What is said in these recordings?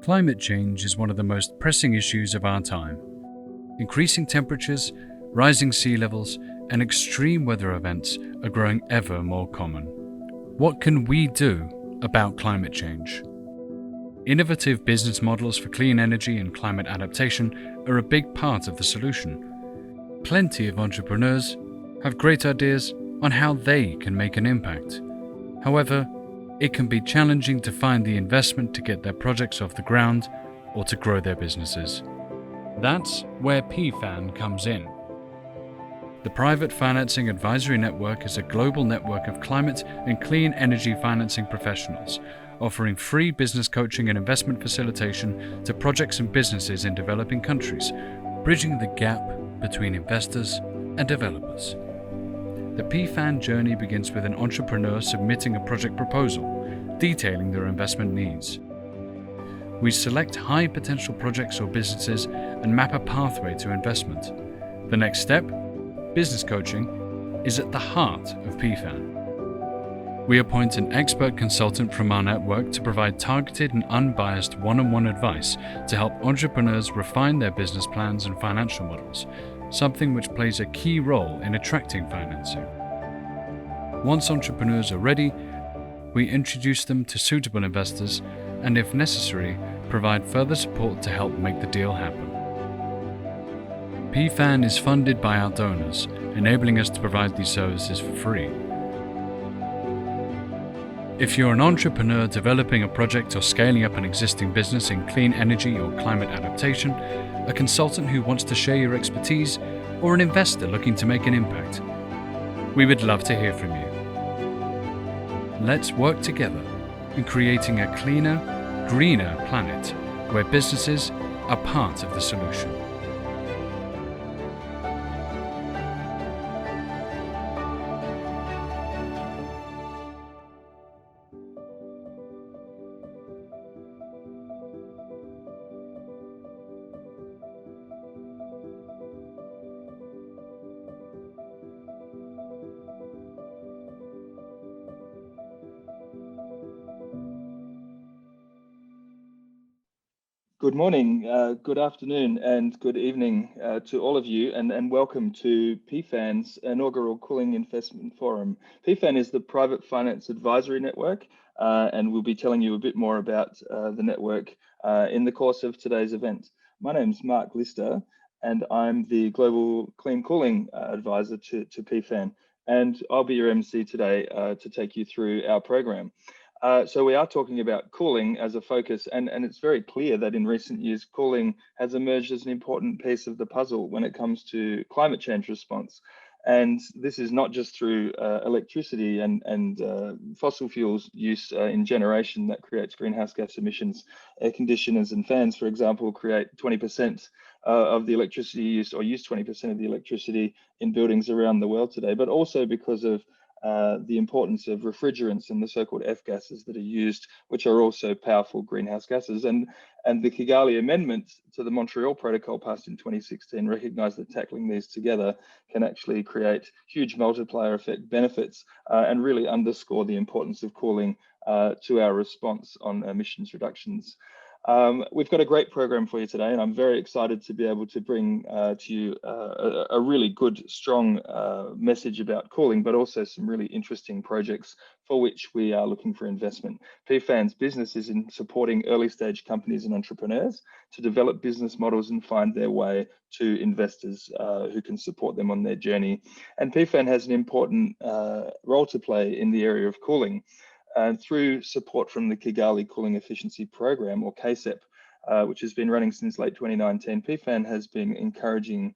Climate change is one of the most pressing issues of our time. Increasing temperatures, rising sea levels, and extreme weather events are growing ever more common. What can we do about climate change? Innovative business models for clean energy and climate adaptation are a big part of the solution. Plenty of entrepreneurs have great ideas on how they can make an impact. However, it can be challenging to find the investment to get their projects off the ground or to grow their businesses. That's where PFAN comes in. The Private Financing Advisory Network is a global network of climate and clean energy financing professionals, offering free business coaching and investment facilitation to projects and businesses in developing countries, bridging the gap between investors and developers. The PFAN journey begins with an entrepreneur submitting a project proposal, detailing their investment needs. We select high potential projects or businesses and map a pathway to investment. The next step, business coaching, is at the heart of PFAN. We appoint an expert consultant from our network to provide targeted and unbiased one-on-one advice to help entrepreneurs refine their business plans and financial models, something which plays a key role in attracting financing. Once entrepreneurs are ready, we introduce them to suitable investors and, if necessary, provide further support to help make the deal happen. PFAN is funded by our donors, enabling us to provide these services for free. If you're an entrepreneur developing a project or scaling up an existing business in clean energy or climate adaptation, a consultant who wants to share your expertise, or an investor looking to make an impact, we would love to hear from you. Let's work together in creating a cleaner, greener planet where businesses are part of the solution. Good morning, good afternoon, and good evening to all of you, and welcome to PFAN's inaugural Cooling Investment Forum. PFAN is the Private Finance Advisory Network, and we'll be telling you a bit more about the network in the course of today's event. My name's Mark Lister, and I'm the Global Clean Cooling Advisor to PFAN, and I'll be your MC today to take you through our program. So we are talking about cooling as a focus, and it's very clear that in recent years, cooling has emerged as an important piece of the puzzle when it comes to climate change response. And this is not just through electricity and fossil fuels use in generation that creates greenhouse gas emissions. Air conditioners and fans, for example, create 20% of the electricity use, or use 20% of the electricity in buildings around the world today, but also because of the importance of refrigerants and the so-called F gases that are used, which are also powerful greenhouse gases. And the Kigali Amendment to the Montreal Protocol passed in 2016 recognized that tackling these together can actually create huge multiplier effect benefits and really underscore the importance of cooling to our response on emissions reductions. We've got a great program for you today, and I'm very excited to be able to bring to you a really good, strong message about cooling, but also some really interesting projects for which we are looking for investment. PFAN's business is in supporting early stage companies and entrepreneurs to develop business models and find their way to investors who can support them on their journey. And PFAN has an important role to play in the area of cooling. And through support from the Kigali Cooling Efficiency Program, or CaaS, which has been running since late 2019, PFAN has been encouraging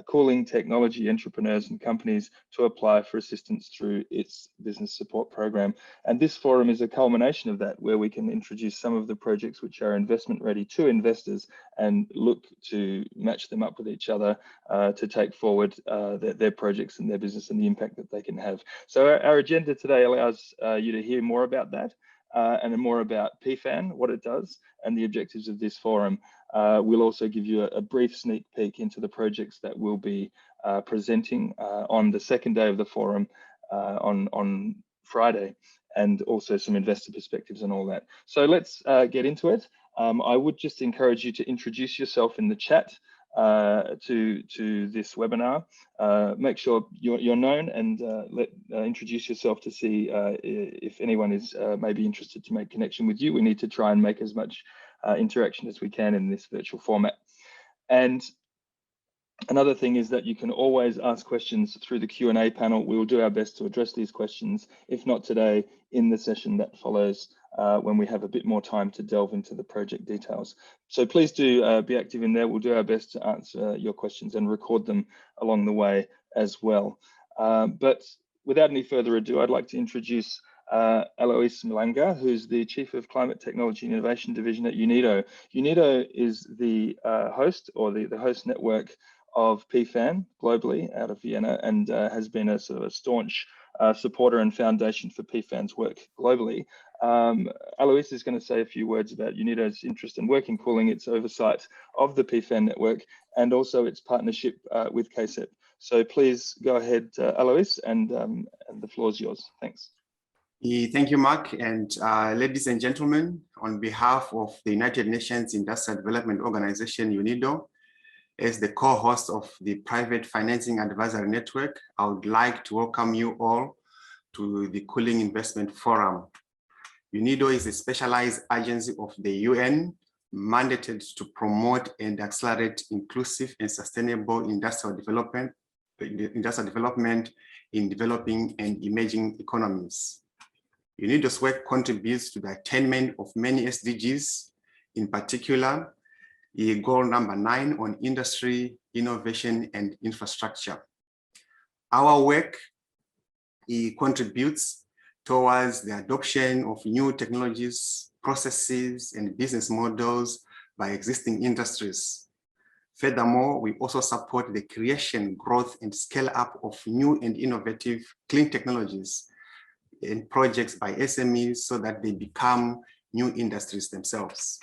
cooling technology entrepreneurs and companies to apply for assistance through its business support program. And this forum is a culmination of that, where we can introduce some of the projects which are investment ready to investors and look to match them up with each other to take forward their projects and their business and the impact that they can have. So our agenda today allows you to hear more about that and more about PFAN, what it does, and the objectives of this forum. We'll also give you a brief sneak peek into the projects that we'll be presenting on the second day of the forum on Friday, and also some investor perspectives and all that. So let's get into it. I would just encourage you to introduce yourself in the chat to this webinar. Make sure you're known and introduce yourself to see if anyone is maybe interested to make connection with you. We need to try and make as much interaction as we can in this virtual format. And another thing is that you can always ask questions through the Q&A panel. We will do our best to address these questions, if not today, in the session that follows when we have a bit more time to delve into the project details. So please do be active in there. We'll do our best to answer your questions and record them along the way as well. But without any further ado, I'd like to introduce Alois Milanga, who's the Chief of Climate Technology and Innovation Division at UNIDO. UNIDO is the host, or the host network of PFAN globally out of Vienna, and has been a sort of a staunch supporter and foundation for PFAN's work globally. Alois is going to say a few words about UNIDO's interest in work in cooling, its oversight of the PFAN network, and also its partnership with CAAS. So please go ahead, Alois, and the floor is yours. Thanks. Thank you, Mark, and ladies and gentlemen, on behalf of the United Nations Industrial Development Organization, UNIDO, as the co-host of the Private Financing Advisory Network, I would like to welcome you all to the Cooling Investment Forum. UNIDO is a specialized agency of the UN mandated to promote and accelerate inclusive and sustainable industrial development in developing and emerging economies. UNIDO's work contributes to the attainment of many SDGs, in particular, goal number 9 on industry, innovation, and infrastructure. Our work contributes towards the adoption of new technologies, processes, and business models by existing industries. Furthermore, we also support the creation, growth, and scale up of new and innovative clean technologies and projects by SMEs so that they become new industries themselves.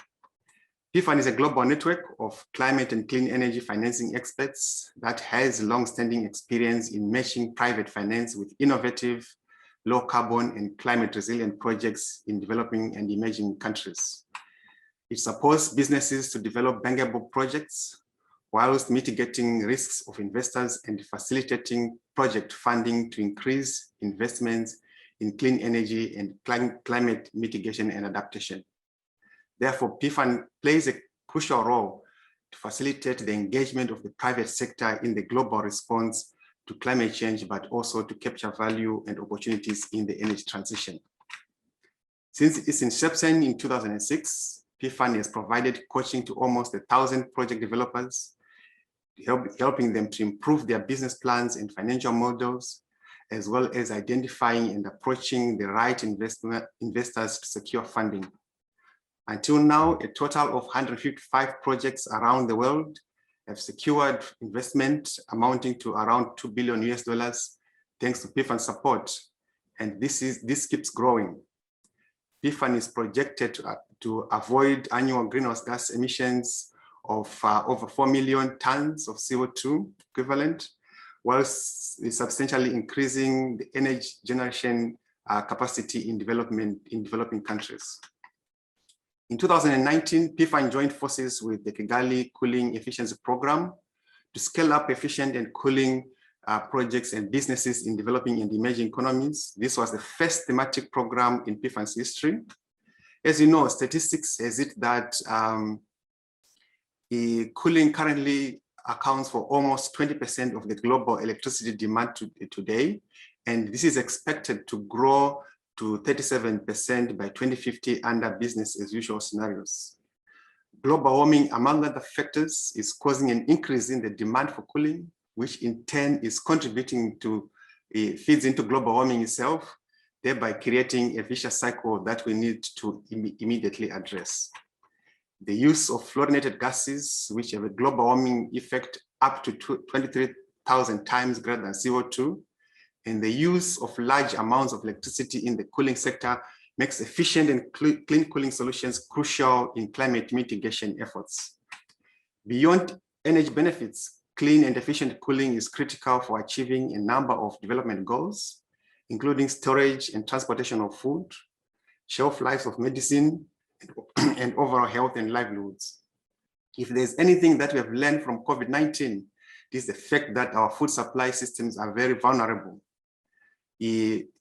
PFAN is a global network of climate and clean energy financing experts that has long-standing experience in matching private finance with innovative, low carbon and climate resilient projects in developing and emerging countries. It supports businesses to develop bankable projects whilst mitigating risks of investors and facilitating project funding to increase investments in clean energy and climate mitigation and adaptation. Therefore, PFAN plays a crucial role to facilitate the engagement of the private sector in the global response to climate change, but also to capture value and opportunities in the energy transition. Since its inception in 2006, PFAN has provided coaching to almost 1,000 project developers, helping them to improve their business plans and financial models, as well as identifying and approaching the right investors to secure funding. Until now, a total of 155 projects around the world have secured investment amounting to around $2 billion thanks to PFAN support, and this keeps growing. PFAN is projected to avoid annual greenhouse gas emissions of over 4 million tons of CO2 equivalent, whilst substantially increasing the energy generation capacity in developing countries. In 2019, PFAN joined forces with the Kigali Cooling Efficiency Program to scale up efficient and cooling projects and businesses in developing and emerging economies. This was the first thematic program in PFAN's history. As you know, statistics has it that cooling currently accounts for almost 20% of the global electricity demand today, and this is expected to grow to 37% by 2050 under business as usual scenarios. Global warming, among other factors, is causing an increase in the demand for cooling, which in turn is contributing to, feeds into global warming itself, thereby creating a vicious cycle that we need to immediately address. The use of fluorinated gases, which have a global warming effect up to 23,000 times greater than CO2, and the use of large amounts of electricity in the cooling sector makes efficient and clean cooling solutions crucial in climate mitigation efforts. Beyond energy benefits, clean and efficient cooling is critical for achieving a number of development goals, including storage and transportation of food, shelf life of medicine, and overall health and livelihoods. If there's anything that we have learned from COVID-19, it is the fact that our food supply systems are very vulnerable.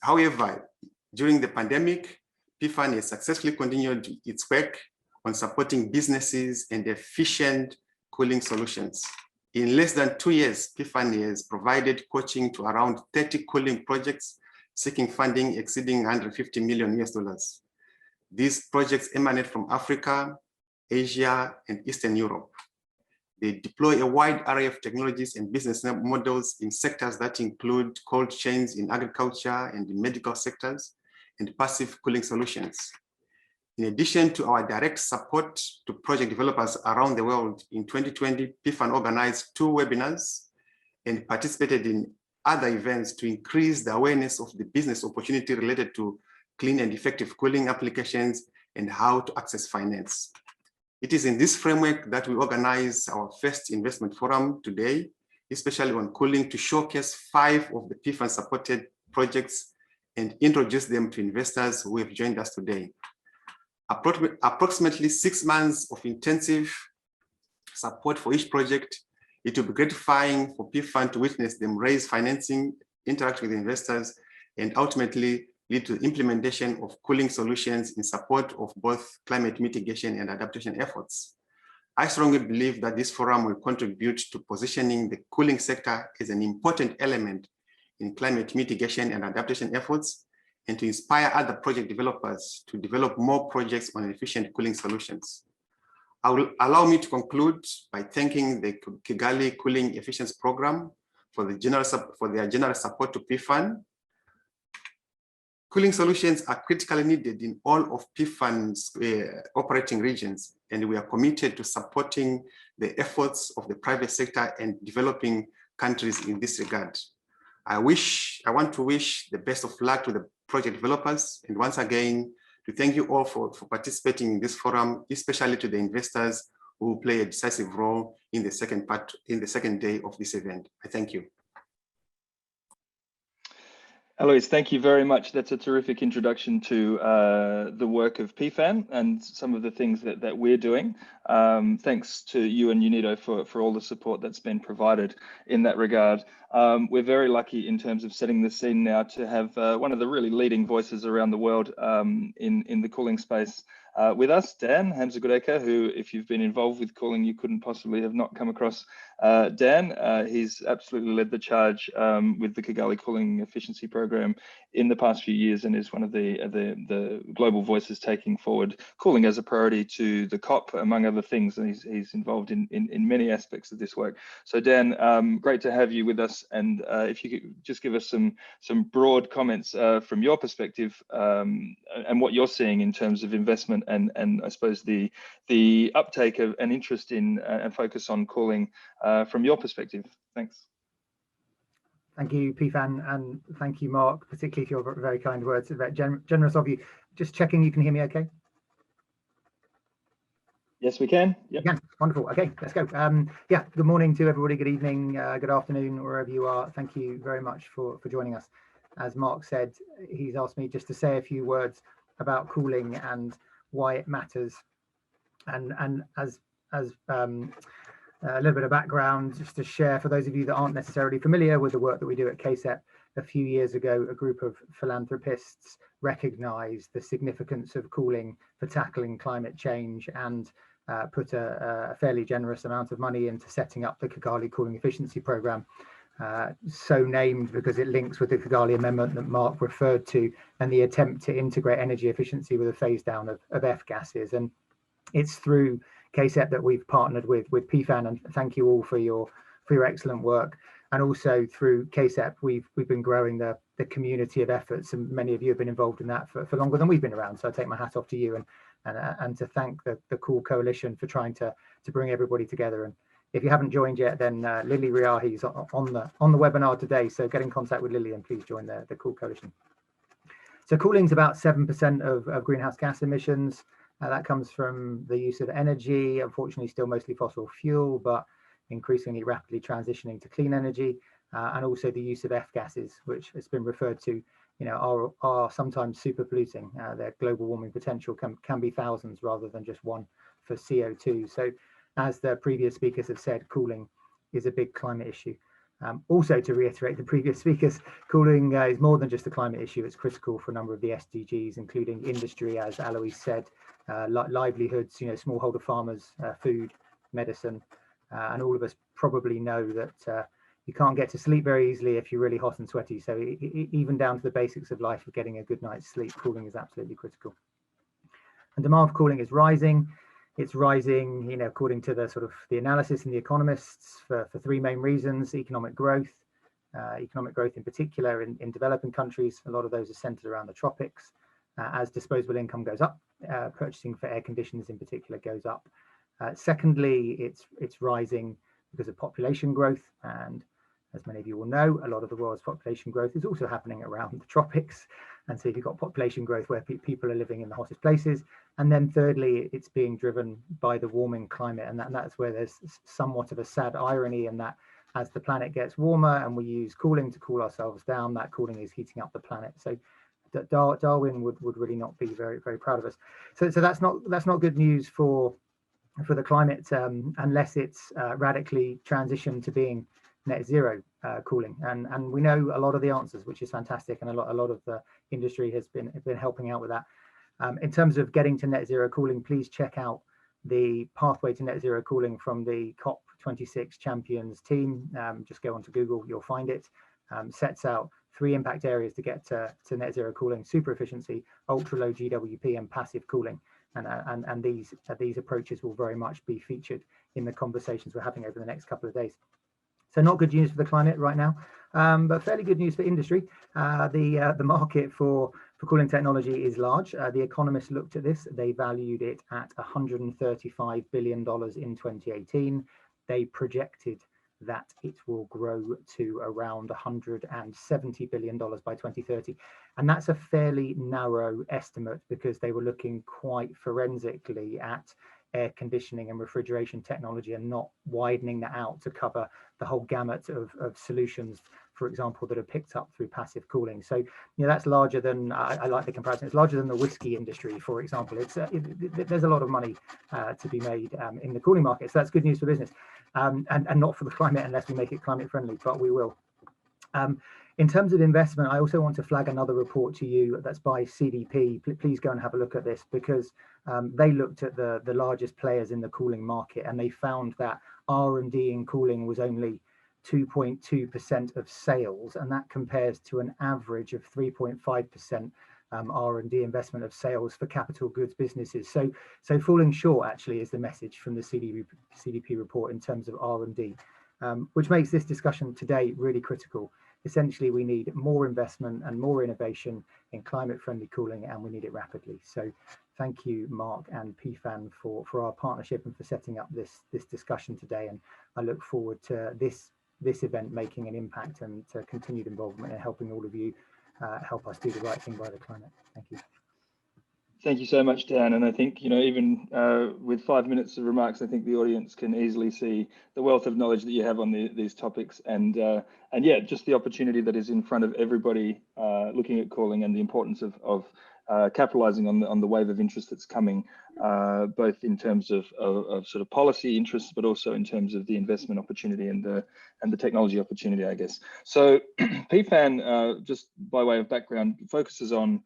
However, during the pandemic, PFAN has successfully continued its work on supporting businesses and efficient cooling solutions. In less than 2 years, PFAN has provided coaching to around 30 cooling projects seeking funding exceeding $150 million. These projects emanate from Africa, Asia, and Eastern Europe. They deploy a wide array of technologies and business models in sectors that include cold chains in agriculture and the medical sectors, and passive cooling solutions. In addition to our direct support to project developers around the world, in 2020, PFAN organized 2 webinars and participated in other events to increase the awareness of the business opportunity related to clean and effective cooling applications and how to access finance. It is in this framework that we organize our first investment forum today, especially on cooling, to showcase 5 of the PFAN-supported projects and introduce them to investors who have joined us today. Approximately 6 months of intensive support for each project. It will be gratifying for PFAN to witness them raise financing, interact with investors, and ultimately lead to the implementation of cooling solutions in support of both climate mitigation and adaptation efforts. I strongly believe that this forum will contribute to positioning the cooling sector as an important element in climate mitigation and adaptation efforts, and to inspire other project developers to develop more projects on efficient cooling solutions. Allow me to conclude by thanking the Kigali Cooling Efficiency Program for their generous support to PFAN. Cooling solutions are critically needed in all of PFAN's operating regions, and we are committed to supporting the efforts of the private sector and developing countries in this regard. I want to wish the best of luck to the project developers, and once again, to thank you all for participating in this forum, especially to the investors who play a decisive role in the second day of this event. I thank you. Alois, thank you very much. That's a terrific introduction to the work of PFAN and some of the things that we're doing. Thanks to you and UNIDO for all the support that's been provided in that regard. We're very lucky in terms of setting the scene now to have one of the really leading voices around the world in the cooling space with us, Dan Hamza-Gudeka, who, if you've been involved with cooling, you couldn't possibly have not come across Dan. He's absolutely led the charge with the Kigali Cooling Efficiency Program in the past few years, and is one of the global voices taking forward cooling as a priority to the COP, among other things, and he's involved in many aspects of this work. So Dan, great to have you with us, and if you could just give us some broad comments from your perspective and what you're seeing in terms of investment and I suppose the uptake of an interest in and focus on cooling from your perspective. Thanks. Thank you, PFAN, and thank you, Mark, particularly for your very kind words. Very generous of you. Just checking you can hear me okay? Yes, we can. Yep. Yeah, wonderful. Okay, let's go. Yeah, good morning to everybody. Good evening, good afternoon, wherever you are. Thank you very much for joining us. As Mark said, he's asked me just to say a few words about cooling and why it matters. And as a little bit of background, just to share for those of you that aren't necessarily familiar with the work that we do at CASEP, a few years ago, a group of philanthropists recognized the significance of cooling for tackling climate change and put a fairly generous amount of money into setting up the Kigali Cooling Efficiency Program. So named because it links with the Kigali Amendment that Mark referred to, and the attempt to integrate energy efficiency with a phase down of F gases. And it's through CASEP that we've partnered with PFAN, and thank you all for your excellent work. And also through CASEP, we've been growing the community of efforts, and many of you have been involved in that for longer than we've been around. So I take my hat off to you and to thank the Cool Coalition for trying to bring everybody together. And if you haven't joined yet, then Lily Riahi is on the webinar today. So get in contact with Lily and please join the Cool Coalition. So cooling is about 7% of greenhouse gas emissions. That comes from the use of energy, unfortunately still mostly fossil fuel, but increasingly rapidly transitioning to clean energy. and also the use of F gases, which has been referred to, are sometimes super polluting. Their global warming potential can be thousands rather than just one for CO2. So as the previous speakers have said, cooling is a big climate issue. Also, to reiterate the previous speakers, cooling is more than just a climate issue. It's critical for a number of the SDGs, including industry, as Alois said, livelihoods, smallholder farmers, food, medicine, and all of us probably know that you can't get to sleep very easily if you're really hot and sweaty. So even down to the basics of life of getting a good night's sleep, cooling is absolutely critical. And demand for cooling is rising. It's rising, according to the analysis and the economists for three main reasons: economic growth in particular in developing countries. A lot of those are centered around the tropics. As disposable income goes up, purchasing for air conditioners in particular goes up. Secondly, it's rising because of population growth, and as many of you will know, a lot of the world's population growth is also happening around the tropics. And so you've got population growth where people are living in the hottest places. And then thirdly, it's being driven by the warming climate. And that's where there's somewhat of a sad irony in that as the planet gets warmer and we use cooling to cool ourselves down, that cooling is heating up the planet. So Darwin would really not be very, very proud of us. So that's not good news for the climate unless it's radically transitioned to being net zero cooling, and we know a lot of the answers, which is fantastic, and a lot of the industry has been helping out with that. In terms of getting to net zero cooling, please check out the pathway to net zero cooling from the COP26 champions team. Just go onto Google, you'll find it. Sets out 3 impact areas to get to net zero cooling: super efficiency, ultra low GWP, and passive cooling. And these approaches will very much be featured in the conversations we're having over the next couple of days. So not good news for the climate right now, but fairly good news for industry. The market for cooling technology is large. The Economist looked at this. They valued it at $135 billion in 2018. They projected that it will grow to around $170 billion by 2030. And that's a fairly narrow estimate because they were looking quite forensically at air conditioning and refrigeration technology and not widening that out to cover the whole gamut of solutions, for example, that are picked up through passive cooling. So, that's larger than, I like the comparison, it's larger than the whiskey industry, for example. There's a lot of money to be made in the cooling market. So that's good news for business and not for the climate unless we make it climate friendly, but we will. In terms of investment, I also want to flag another report to you that's by CDP. Please go and have a look at this because they looked at the largest players in the cooling market and they found that R&D in cooling was only 2.2% of sales, and that compares to an average of 3.5% R&D investment of sales for capital goods businesses. So falling short actually is the message from the CDP report in terms of R&D, which makes this discussion today really critical. Essentially, we need more investment and more innovation in climate-friendly cooling, and we need it rapidly. So thank you, Mark and PFAN, for our partnership and for setting up this discussion today. And I look forward to this event making an impact and to continued involvement in helping all of you help us do the right thing by the climate. Thank you. Thank you so much, Dan. And I think, even with 5 minutes of remarks, I think the audience can easily see the wealth of knowledge that you have on these topics. And yeah, just the opportunity that is in front of everybody looking at cooling and the importance of capitalizing on the wave of interest that's coming, both in terms of sort of policy interests, but also in terms of the investment opportunity and the technology opportunity, I guess. So PFAN, just by way of background, focuses on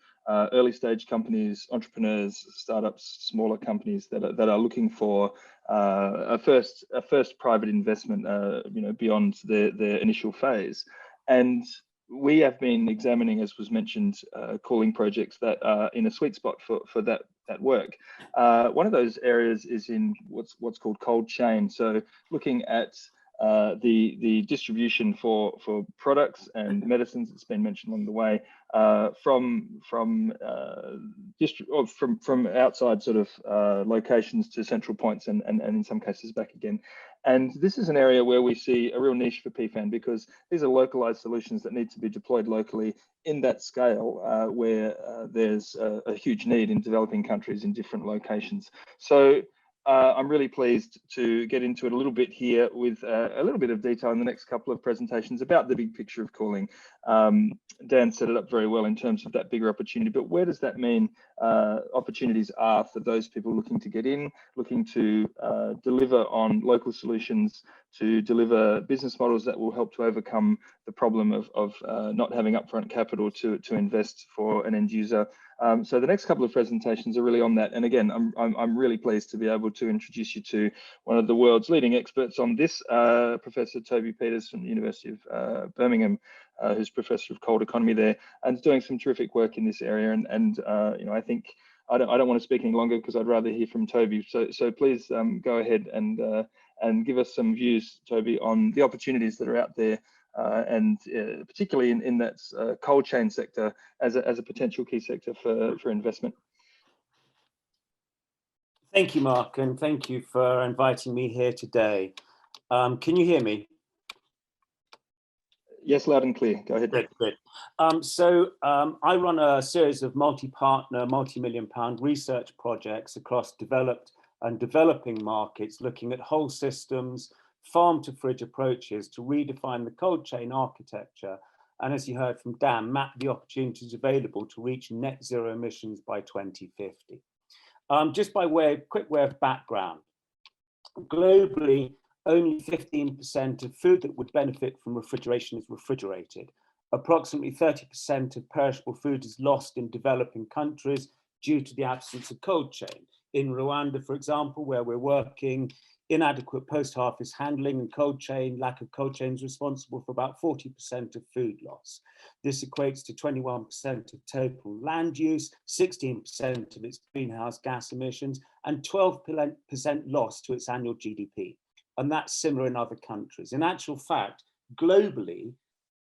early stage companies, entrepreneurs, startups, smaller companies that are looking for a first private investment, beyond their initial phase. And we have been examining, as was mentioned, cooling projects that are in a sweet spot for that work. One of those areas is in what's called cold chain. So looking at the distribution for products and medicines that's been mentioned along the way, from outside sort of locations to central points and in some cases back again. And this is an area where we see a real niche for PFAN because these are localized solutions that need to be deployed locally in that scale where there's a huge need in developing countries in different locations. So I'm really pleased to get into it a little bit here with a little bit of detail in the next couple of presentations about the big picture of cooling. Dan set it up very well in terms of that bigger opportunity, but where does that mean opportunities are for those people looking to get in, looking to deliver on local solutions, to deliver business models that will help to overcome the problem of not having upfront capital to invest for an end user. So the next couple of presentations are really on that. And again, I'm really pleased to be able to introduce you to one of the world's leading experts on this, Professor Toby Peters from the University of Birmingham, who's Professor of Cold Economy there, and is doing some terrific work in this area. And you know, I think I don't want to speak any longer because I'd rather hear from Toby. So please go ahead and give us some views, Toby, on the opportunities that are out there. And particularly in that cold chain sector as a potential key sector for investment. Thank you, Mark, and thank you for inviting me here today. Can you hear me? Yes, loud and clear. Go ahead. Great. I run a series of multi-partner, multi-million-pound research projects across developed and developing markets, looking at whole systems, farm-to-fridge approaches to redefine the cold chain architecture, and as you heard from Dan, map the opportunities available to reach net zero emissions by 2050. Just by quick way of background, globally, only 15% of food that would benefit from refrigeration is refrigerated. Approximately 30% of perishable food is lost in developing countries due to the absence of cold chain. In Rwanda, for example, where we're working, inadequate post-harvest handling and cold chain, lack of cold chain is responsible for about 40% of food loss. This equates to 21% of total land use, 16% of its greenhouse gas emissions, and 12% loss to its annual GDP. And that's similar in other countries. In actual fact, globally,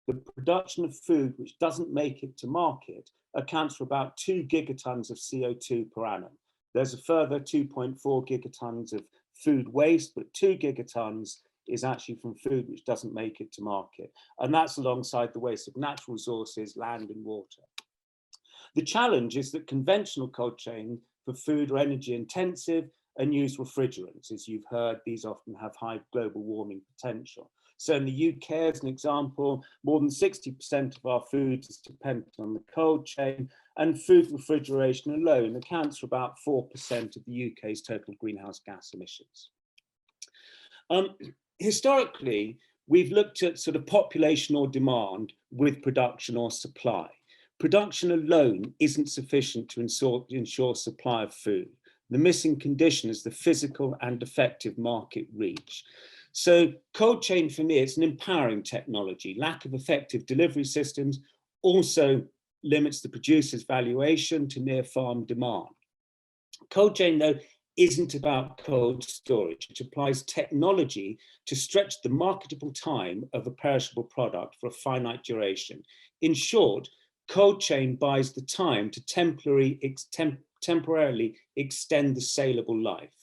the production of food which doesn't make it to market accounts for about 2 gigatons of CO2 per annum. There's a further 2.4 gigatons of food waste, but 2 gigatons is actually from food which doesn't make it to market. And that's alongside the waste of natural resources, land and water. The challenge is that conventional cold chain for food are energy intensive and use refrigerants. As you've heard, these often have high global warming potential. So in the UK, as an example, more than 60% of our food is dependent on the cold chain, and food refrigeration alone accounts for about 4% of the UK's total greenhouse gas emissions. Historically, we've looked at sort of population or demand with production or supply. Production alone isn't sufficient to ensure supply of food. The missing condition is the physical and effective market reach. So cold chain for me, it's an empowering technology. Lack of effective delivery systems also limits the producer's valuation to near farm demand. Cold chain though isn't about cold storage. It applies technology to stretch the marketable time of a perishable product for a finite duration. In short, cold chain buys the time to temporarily extend the saleable life.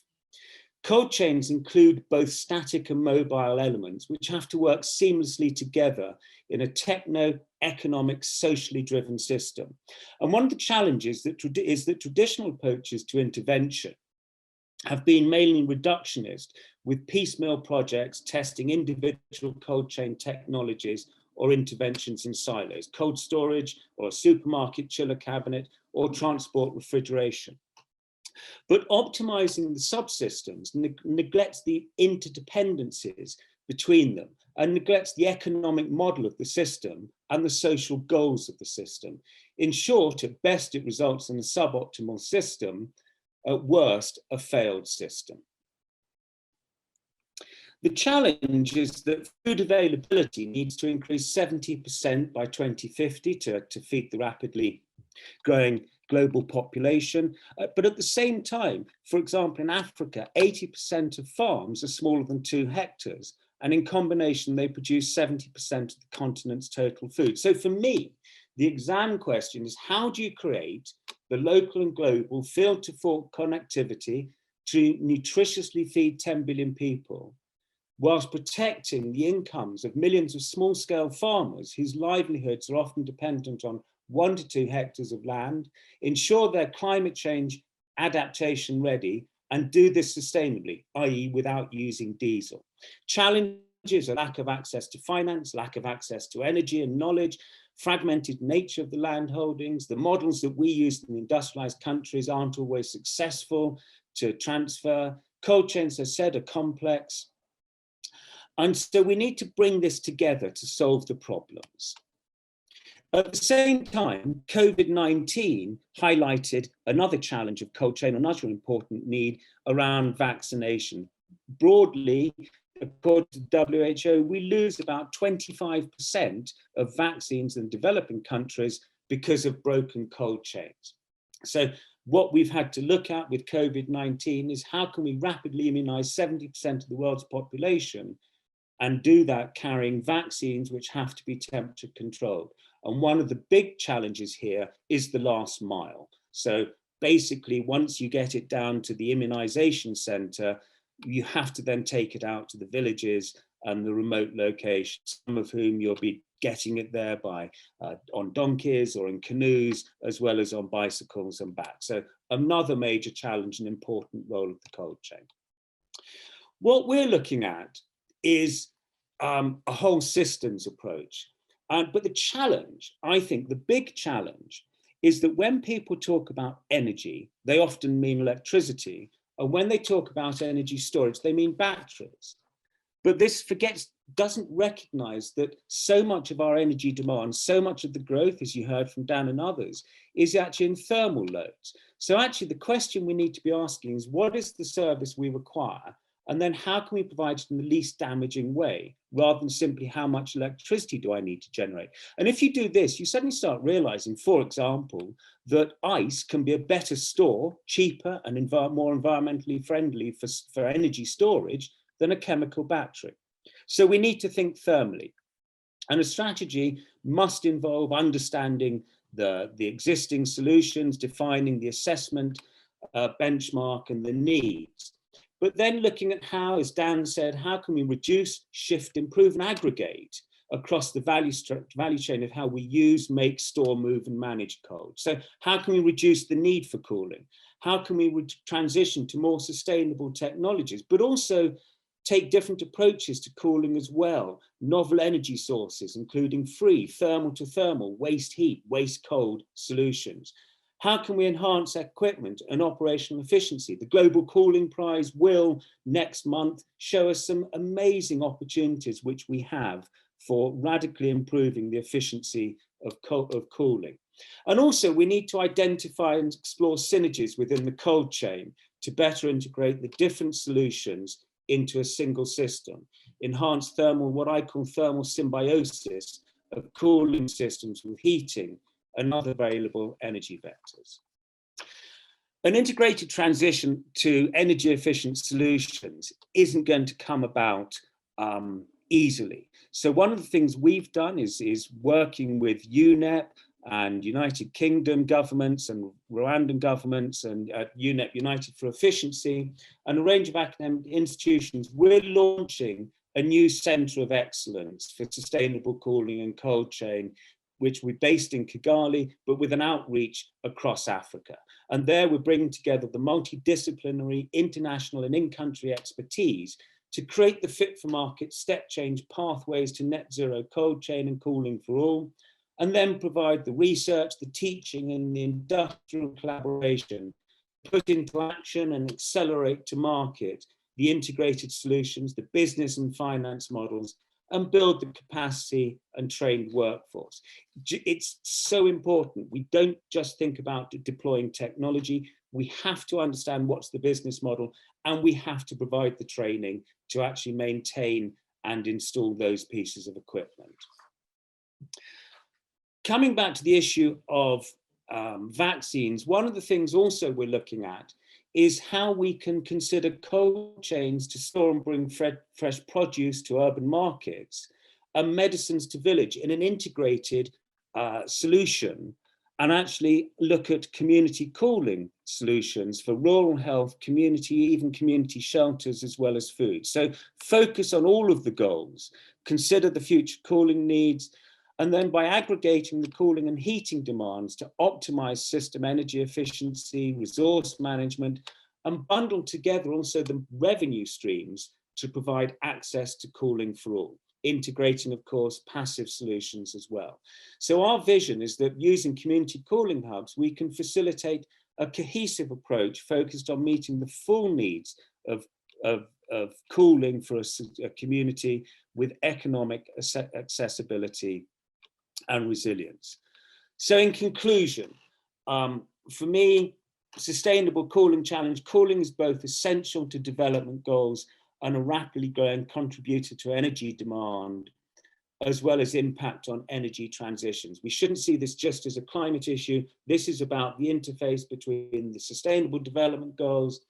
Cold chains include both static and mobile elements, which have to work seamlessly together in a techno-economic, socially driven system. And one of the challenges is that traditional approaches to intervention have been mainly reductionist, with piecemeal projects testing individual cold chain technologies or interventions in silos, cold storage or a supermarket chiller cabinet or transport refrigeration. But optimizing the subsystems neglects the interdependencies between them and neglects the economic model of the system and the social goals of the system. In short, at best, it results in a suboptimal system, at worst, a failed system. The challenge is that food availability needs to increase 70% by 2050 to feed the rapidly growing global population. But at the same time, for example, in Africa, 80% of farms are smaller than 2 hectares. And in combination, they produce 70% of the continent's total food. So for me, the exam question is, how do you create the local and global field to fork connectivity to nutritiously feed 10 billion people, whilst protecting the incomes of millions of small-scale farmers whose livelihoods are often dependent on 1 to 2 hectares of land, ensure they're climate change adaptation ready, and do this sustainably, i.e. without using diesel. Challenges are lack of access to finance, lack of access to energy and knowledge, fragmented nature of the land holdings. The models that we use in industrialized countries aren't always successful to transfer. Cold chains, as I said, are complex. And so we need to bring this together to solve the problems. At the same time, COVID-19 highlighted another challenge of cold chain, another important need around vaccination. Broadly, according to the WHO, we lose about 25% of vaccines in developing countries because of broken cold chains. So what we've had to look at with COVID-19 is how can we rapidly immunize 70% of the world's population, and do that carrying vaccines which have to be temperature controlled. And one of the big challenges here is the last mile. So basically, once you get it down to the immunization center, you have to then take it out to the villages and the remote locations, some of whom you'll be getting it there by on donkeys or in canoes, as well as on bicycles and back. So another major challenge and important role of the cold chain. What we're looking at is a whole systems approach. But the challenge, I think the big challenge, is that when people talk about energy, they often mean electricity. And when they talk about energy storage, they mean batteries. But this doesn't recognize that so much of our energy demand, so much of the growth, as you heard from Dan and others, is actually in thermal loads. So actually the question we need to be asking is, what is the service we require? And then how can we provide it in the least damaging way, rather than simply how much electricity do I need to generate? And if you do this, you suddenly start realizing, for example, that ice can be a better store, cheaper and more environmentally friendly for energy storage than a chemical battery. So we need to think thermally. And a strategy must involve understanding the existing solutions, defining the assessment benchmark and the needs. But then looking at how, as Dan said, how can we reduce, shift, improve, and aggregate across the value chain of how we use, make, store, move, and manage cold. So how can we reduce the need for cooling? How can we transition to more sustainable technologies, but also take different approaches to cooling as well? Novel energy sources, including free, thermal to thermal, waste heat, waste cold solutions. How can we enhance equipment and operational efficiency? The Global Cooling Prize will next month show us some amazing opportunities which we have for radically improving the efficiency of cooling. And also we need to identify and explore synergies within the cold chain to better integrate the different solutions into a single system. Enhance thermal, what I call thermal symbiosis of cooling systems with heating and other available energy vectors. An integrated transition to energy efficient solutions isn't going to come about easily. So one of the things we've done is working with UNEP and United Kingdom governments and Rwandan governments and UNEP, United for Efficiency, and a range of academic institutions. We're launching a new Centre of Excellence for Sustainable Cooling and Cold Chain, which we based in Kigali, but with an outreach across Africa. And there we're bringing together the multidisciplinary, international and in-country expertise to create the fit for market step change pathways to net zero cold chain and cooling for all, and then provide the research, the teaching and the industrial collaboration, put into action and accelerate to market the integrated solutions, the business and finance models, and build the capacity and trained workforce. It's so important. We don't just think about deploying technology. We have to understand what's the business model, and we have to provide the training to actually maintain and install those pieces of equipment. Coming back to the issue of vaccines, one of the things also we're looking at is how we can consider cold chains to store and bring fresh produce to urban markets and medicines to village in an integrated solution, and actually look at community cooling solutions for rural health, community, even community shelters, as well as food. So focus on all of the goals, consider the future cooling needs, and then by aggregating the cooling and heating demands to optimize system energy efficiency, resource management, and bundle together also the revenue streams to provide access to cooling for all, integrating, of course, passive solutions as well. So our vision is that using community cooling hubs, we can facilitate a cohesive approach focused on meeting the full needs of cooling for a community with economic accessibility and resilience. So in conclusion, for me, sustainable cooling challenge, cooling is both essential to development goals and a rapidly growing contributor to energy demand, as well as impact on energy transitions. We shouldn't see this just as a climate issue. This is about the interface between the Sustainable Development Goals,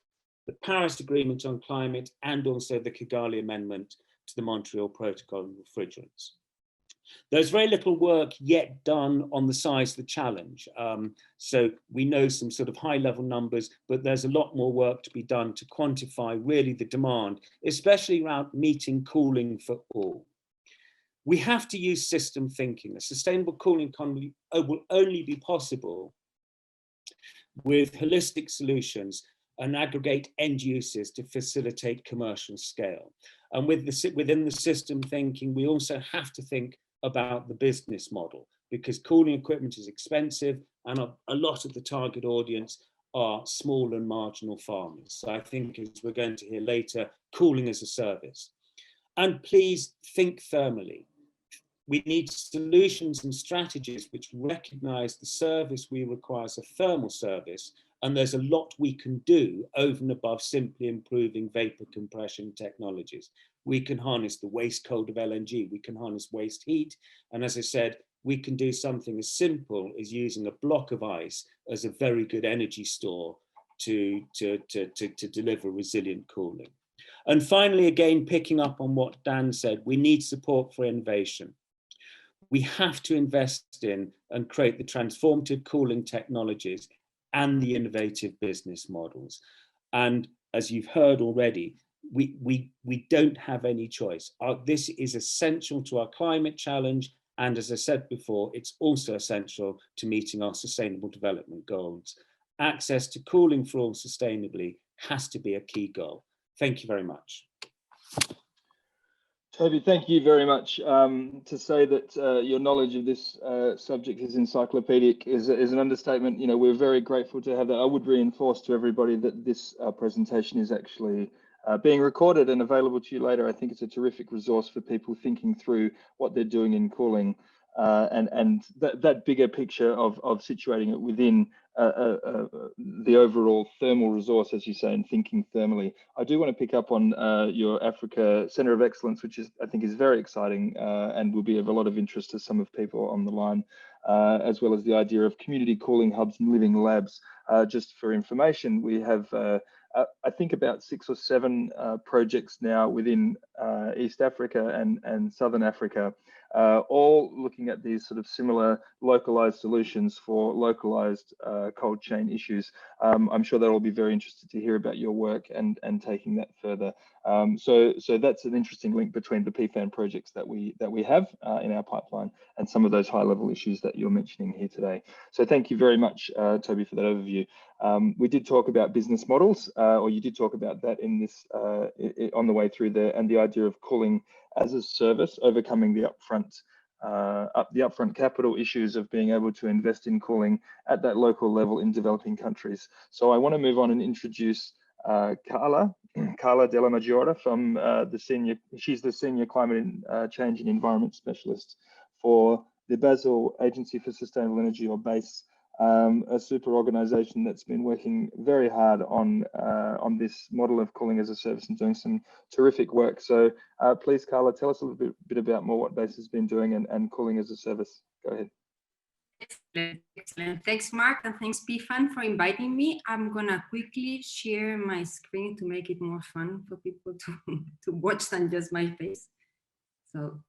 the Paris Agreement on Climate, and also the Kigali Amendment to the Montreal Protocol on Refrigerants. There's very little work yet done on the size of the challenge. So we know some sort of high level numbers, but there's a lot more work to be done to quantify really the demand, especially around meeting cooling for all. We have to use system thinking. A sustainable cooling economy will only be possible with holistic solutions and aggregate end uses to facilitate commercial scale. And within the system thinking, we also have to think about the business model, because cooling equipment is expensive and a lot of the target audience are small and marginal farmers. So I think, as we're going to hear later, cooling as a service. And please think thermally. We need solutions and strategies which recognize the service we require as a thermal service, and there's a lot we can do over and above simply improving vapor compression technologies. We can harness the waste cold of LNG, we can harness waste heat, and as I said, we can do something as simple as using a block of ice as a very good energy store to deliver resilient cooling. And finally, again, picking up on what Dan said, we need support for innovation. We have to invest in and create the transformative cooling technologies and the innovative business models. And as you've heard already, we don't have any choice. This is essential to our climate challenge. And as I said before, it's also essential to meeting our sustainable development goals. Access to cooling for all sustainably has to be a key goal. Thank you very much. Toby, thank you very much. To say that your knowledge of this subject is encyclopedic is an understatement. You know, we're very grateful to have that. I would reinforce to everybody that this presentation is actually being recorded and available to you later. I think it's a terrific resource for people thinking through what they're doing in cooling and that bigger picture of situating it within the overall thermal resource, as you say, and thinking thermally. I do want to pick up on your Africa Centre of Excellence, which I think is very exciting and will be of a lot of interest to some of people on the line, as well as the idea of community cooling hubs and living labs. Just for information, we have I think about 6 or 7 projects now within East Africa and Southern Africa, all looking at these sort of similar localized solutions for localized cold chain issues. I'm sure they'll all be very interested to hear about your work and taking that further. So that's an interesting link between the PFAN projects that we have in our pipeline and some of those high level issues that you're mentioning here today. So thank you very much, Toby, for that overview. We did talk about business models, or you did talk about that in this on the way through there, and the idea of cooling as a service, overcoming the upfront capital issues of being able to invest in cooling at that local level in developing countries. So I want to move on and introduce Carla Della Maggiora from she's the Senior Climate Change and Environment Specialist for the Basel Agency for Sustainable Energy, or BASE, a super organization that's been working very hard on this model of cooling as a service and doing some terrific work. So please, Carla, tell us a little bit about more what BASE has been doing and cooling as a service. Go ahead. Excellent. Thanks, Mark, and thanks, PFAN, for inviting me. I'm gonna quickly share my screen to make it more fun for people to watch than just my face. So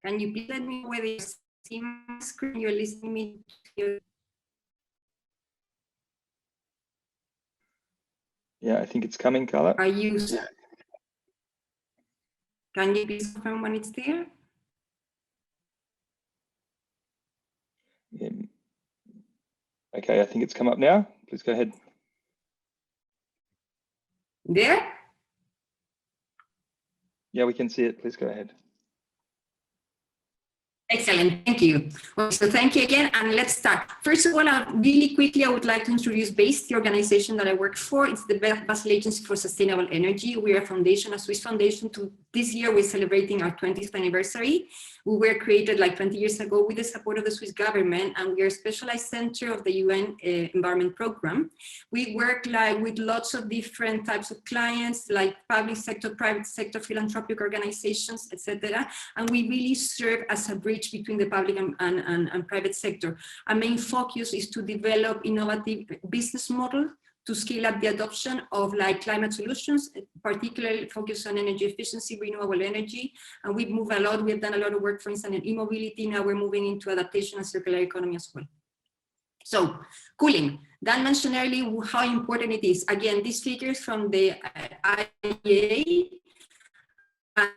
can you please let me know whether you see my screen, you're listening me to? Yeah, I think it's coming, Carla. Are you? Can you please confirm when it's there? Yeah. Okay, I think it's come up now. Please go ahead. There? Yeah, we can see it. Please go ahead. Excellent, thank you. Well, so thank you again, and let's start. First of all, really quickly, I would like to introduce BASE, the organization that I work for. It's the Basel Agency for Sustainable Energy. We are a foundation, a Swiss foundation. This year, we're celebrating our 20th anniversary. We were created like 20 years ago with the support of the Swiss government, and we are a specialized center of the UN Environment Program. We work like with lots of different types of clients, like public sector, private sector, philanthropic organizations, etc. And we really serve as a bridge between the public and private sector. Our main focus is to develop innovative business model to scale up the adoption of like climate solutions, particularly focus on energy efficiency, renewable energy. And we've moved a lot. We've done a lot of work, for instance, in e-mobility. Now we're moving into adaptation and circular economy as well. So cooling, Dan mentioned earlier how important it is. Again, these figures from the IEA,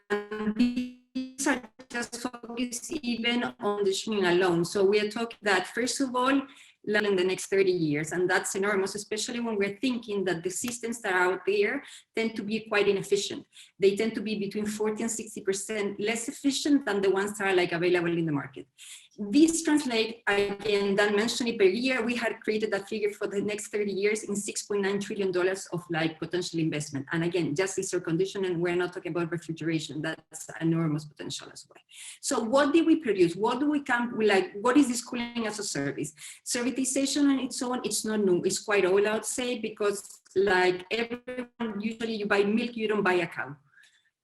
and these are just focused even on the shooting alone. So we are talking that, first of all, in the next 30 years, and that's enormous, especially when we're thinking that the systems that are out there tend to be quite inefficient. They tend to be between 40 and 60% less efficient than the ones that are like available in the market. This translates, again, Dan mentioned it, per year, we had created that figure for the next 30 years in $6.9 trillion of like potential investment. And again, just this air conditioning, we're not talking about refrigeration, that's enormous potential as well. So what did we produce? What do we come with, like, what is this cooling as a service? Servitisation on its own, it's not new, it's quite old, I would say, because like everyone, usually you buy milk, you don't buy a cow.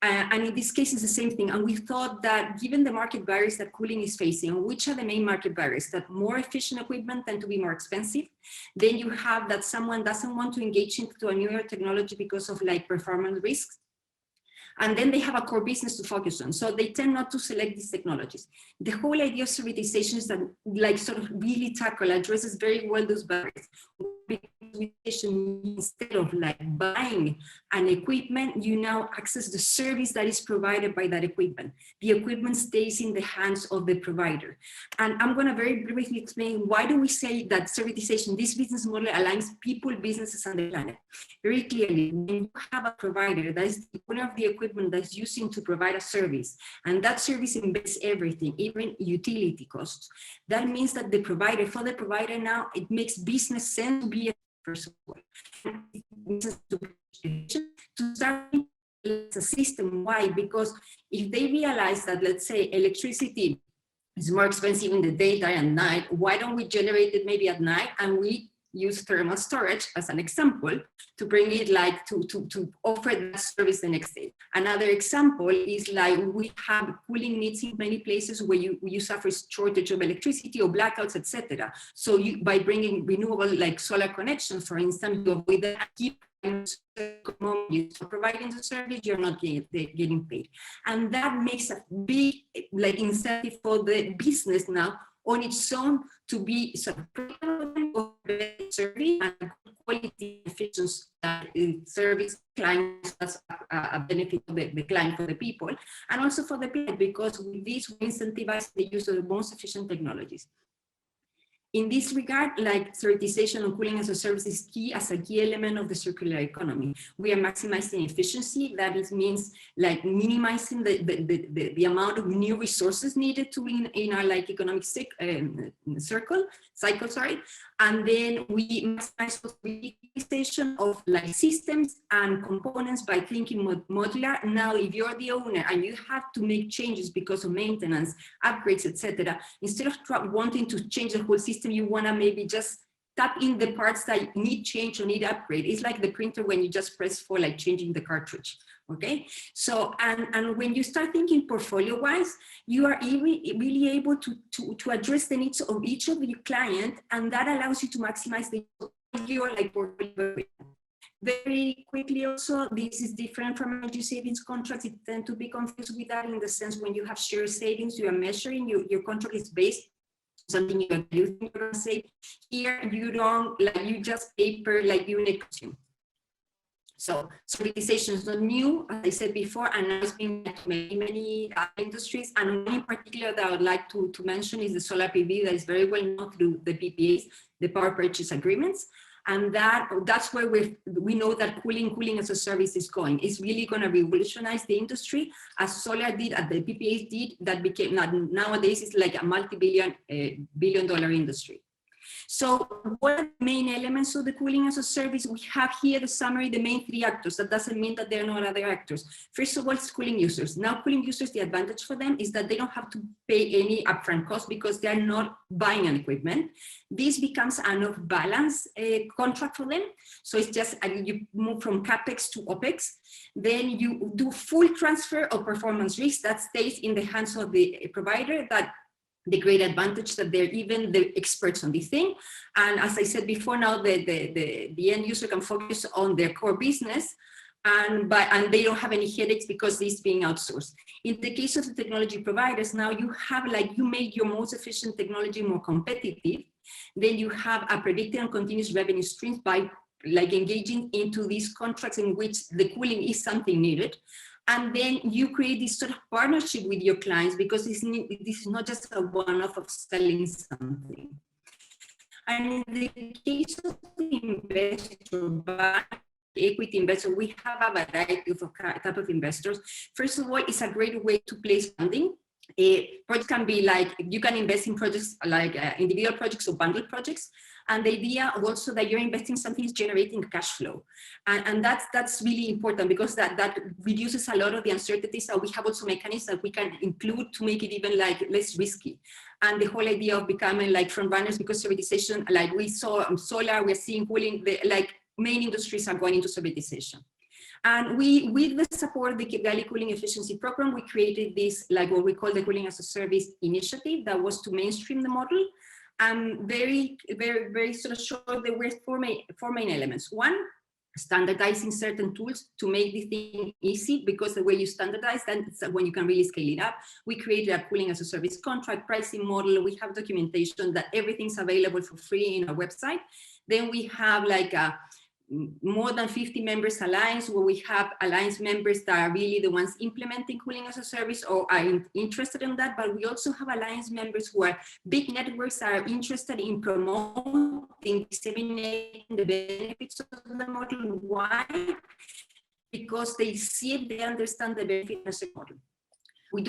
And in this case, it's the same thing. And we thought that given the market barriers that cooling is facing, which are the main market barriers? That more efficient equipment tend to be more expensive. Then you have that someone doesn't want to engage into a newer technology because of like performance risks. And then they have a core business to focus on. So they tend not to select these technologies. The whole idea of servitisation is that like sort of really tackle, addresses very well those barriers. Instead of like buying an equipment, you now access the service that is provided by that equipment. The equipment stays in the hands of the provider. And I'm going to very briefly explain why do we say that servitisation, this business model aligns people, businesses, and the planet. Very clearly, when you have a provider that is the owner of the equipment that's using to provide a service, and that service embeds everything, even utility costs, that means that the provider, for the provider now, it makes business sense to be a first of all. To start a system. Why? Because if they realize that, let's say, electricity is more expensive in the daytime and night, why don't we generate it maybe at night and we use thermal storage as an example to bring it like to offer that service the next day. Another example is like we have cooling needs in many places where you suffer shortage of electricity or blackouts, etc. So you, by bringing renewable like solar connections, for instance, you avoid that. You're providing the service, you're not getting paid. And that makes a big like incentive for the business now on its own to be sort of service and quality efficiency service clients as a benefit of the client for the people and also for the planet, because with this we incentivize the use of the most efficient technologies. In this regard, like servitisation and cooling as a service is key as a key element of the circular economy. We are maximizing efficiency. That is, means like minimizing the amount of new resources needed to in our like economic cycle. And then we maximize the utilization of like systems and components by thinking modular. Now, if you're the owner and you have to make changes because of maintenance, upgrades, etc., instead of wanting to change the whole system, you want to maybe just tap in the parts that need change or need upgrade. It's like the printer when you just press for like changing the cartridge. Okay, so and when you start thinking portfolio wise, you are really able to address the needs of each of your client, and that allows you to maximize your like portfolio. Very quickly also, this is different from energy savings contracts. It tend to be confused with that in the sense when you have shared savings, you are measuring your contract is based something you're going to say. Here you don't, like you just pay per like unit consumed. So servitisation is not new, as I said before, and now it's been many industries. And one in particular that I would like to mention is the solar PV that is very well known through the PPAs, the power purchase agreements. And that's where we know that cooling as a service is going. It's really going to revolutionize the industry, as solar did, as the PPAs did, that became, nowadays it's like a multi-billion billion-dollar industry. So what are the main elements of the cooling as a service? We have here the summary, the main three actors. That doesn't mean that there are not other actors. First of all, it's cooling users. Now, cooling users, the advantage for them is that they don't have to pay any upfront cost because they're not buying an equipment. This becomes an off-balance contract for them. So it's just, you move from CapEx to OpEx. Then you do full transfer of performance risk that stays in the hands of the provider. That the great advantage that they're even the experts on this thing. And as I said before, now the end user can focus on their core business, and they don't have any headaches because this is being outsourced. In the case of the technology providers, now you have, like, you make your most efficient technology more competitive. Then you have a predicted and continuous revenue streams by like engaging into these contracts in which the cooling is something needed. And then you create this sort of partnership with your clients, because this is not just a one-off of selling something. And in the case of the investor, equity investor, we have a variety of type of investors. First of all, it's a great way to place funding. Projects can be like, you can invest in projects like individual projects or bundled projects. And the idea also that you're investing something is generating cash flow. And that's really important, because that reduces a lot of the uncertainties. So we have also mechanisms that we can include to make it even like less risky. And the whole idea of becoming like front runners, because servitization, like we saw solar, we're seeing cooling, like main industries are going into servitization. And with the support of the Kigali Cooling Efficiency Program, we created this, like what we call the Cooling as a Service initiative, that was to mainstream the model. And very sort of short, there were four main elements. One, standardizing certain tools to make the thing easy, because the way you standardize, then it's when you can really scale it up. We created a Cooling as a Service contract pricing model. We have documentation that everything's available for free in our website. Then we have like a more than 50 members alliance, where we have alliance members that are really the ones implementing cooling as a service or are interested in that. But we also have alliance members who are big networks that are interested in promoting, disseminating the benefits of the model. Why? Because they see it, they understand the benefits of the model. We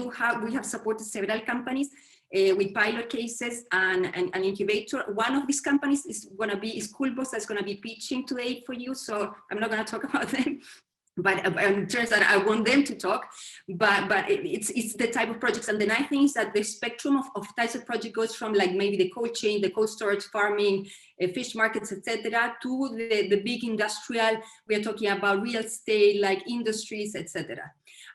have supported several companies with pilot cases and an incubator. One of these companies is going to be Schoolbox, that's going to be pitching today for you. So I'm not going to talk about them, but it turns out I want them to talk. But it's the type of projects. And the nice thing is that the spectrum of types of project goes from like maybe the cold chain, the cold storage, farming, fish markets, etc., to the big industrial. We are talking about real estate, like industries, etc.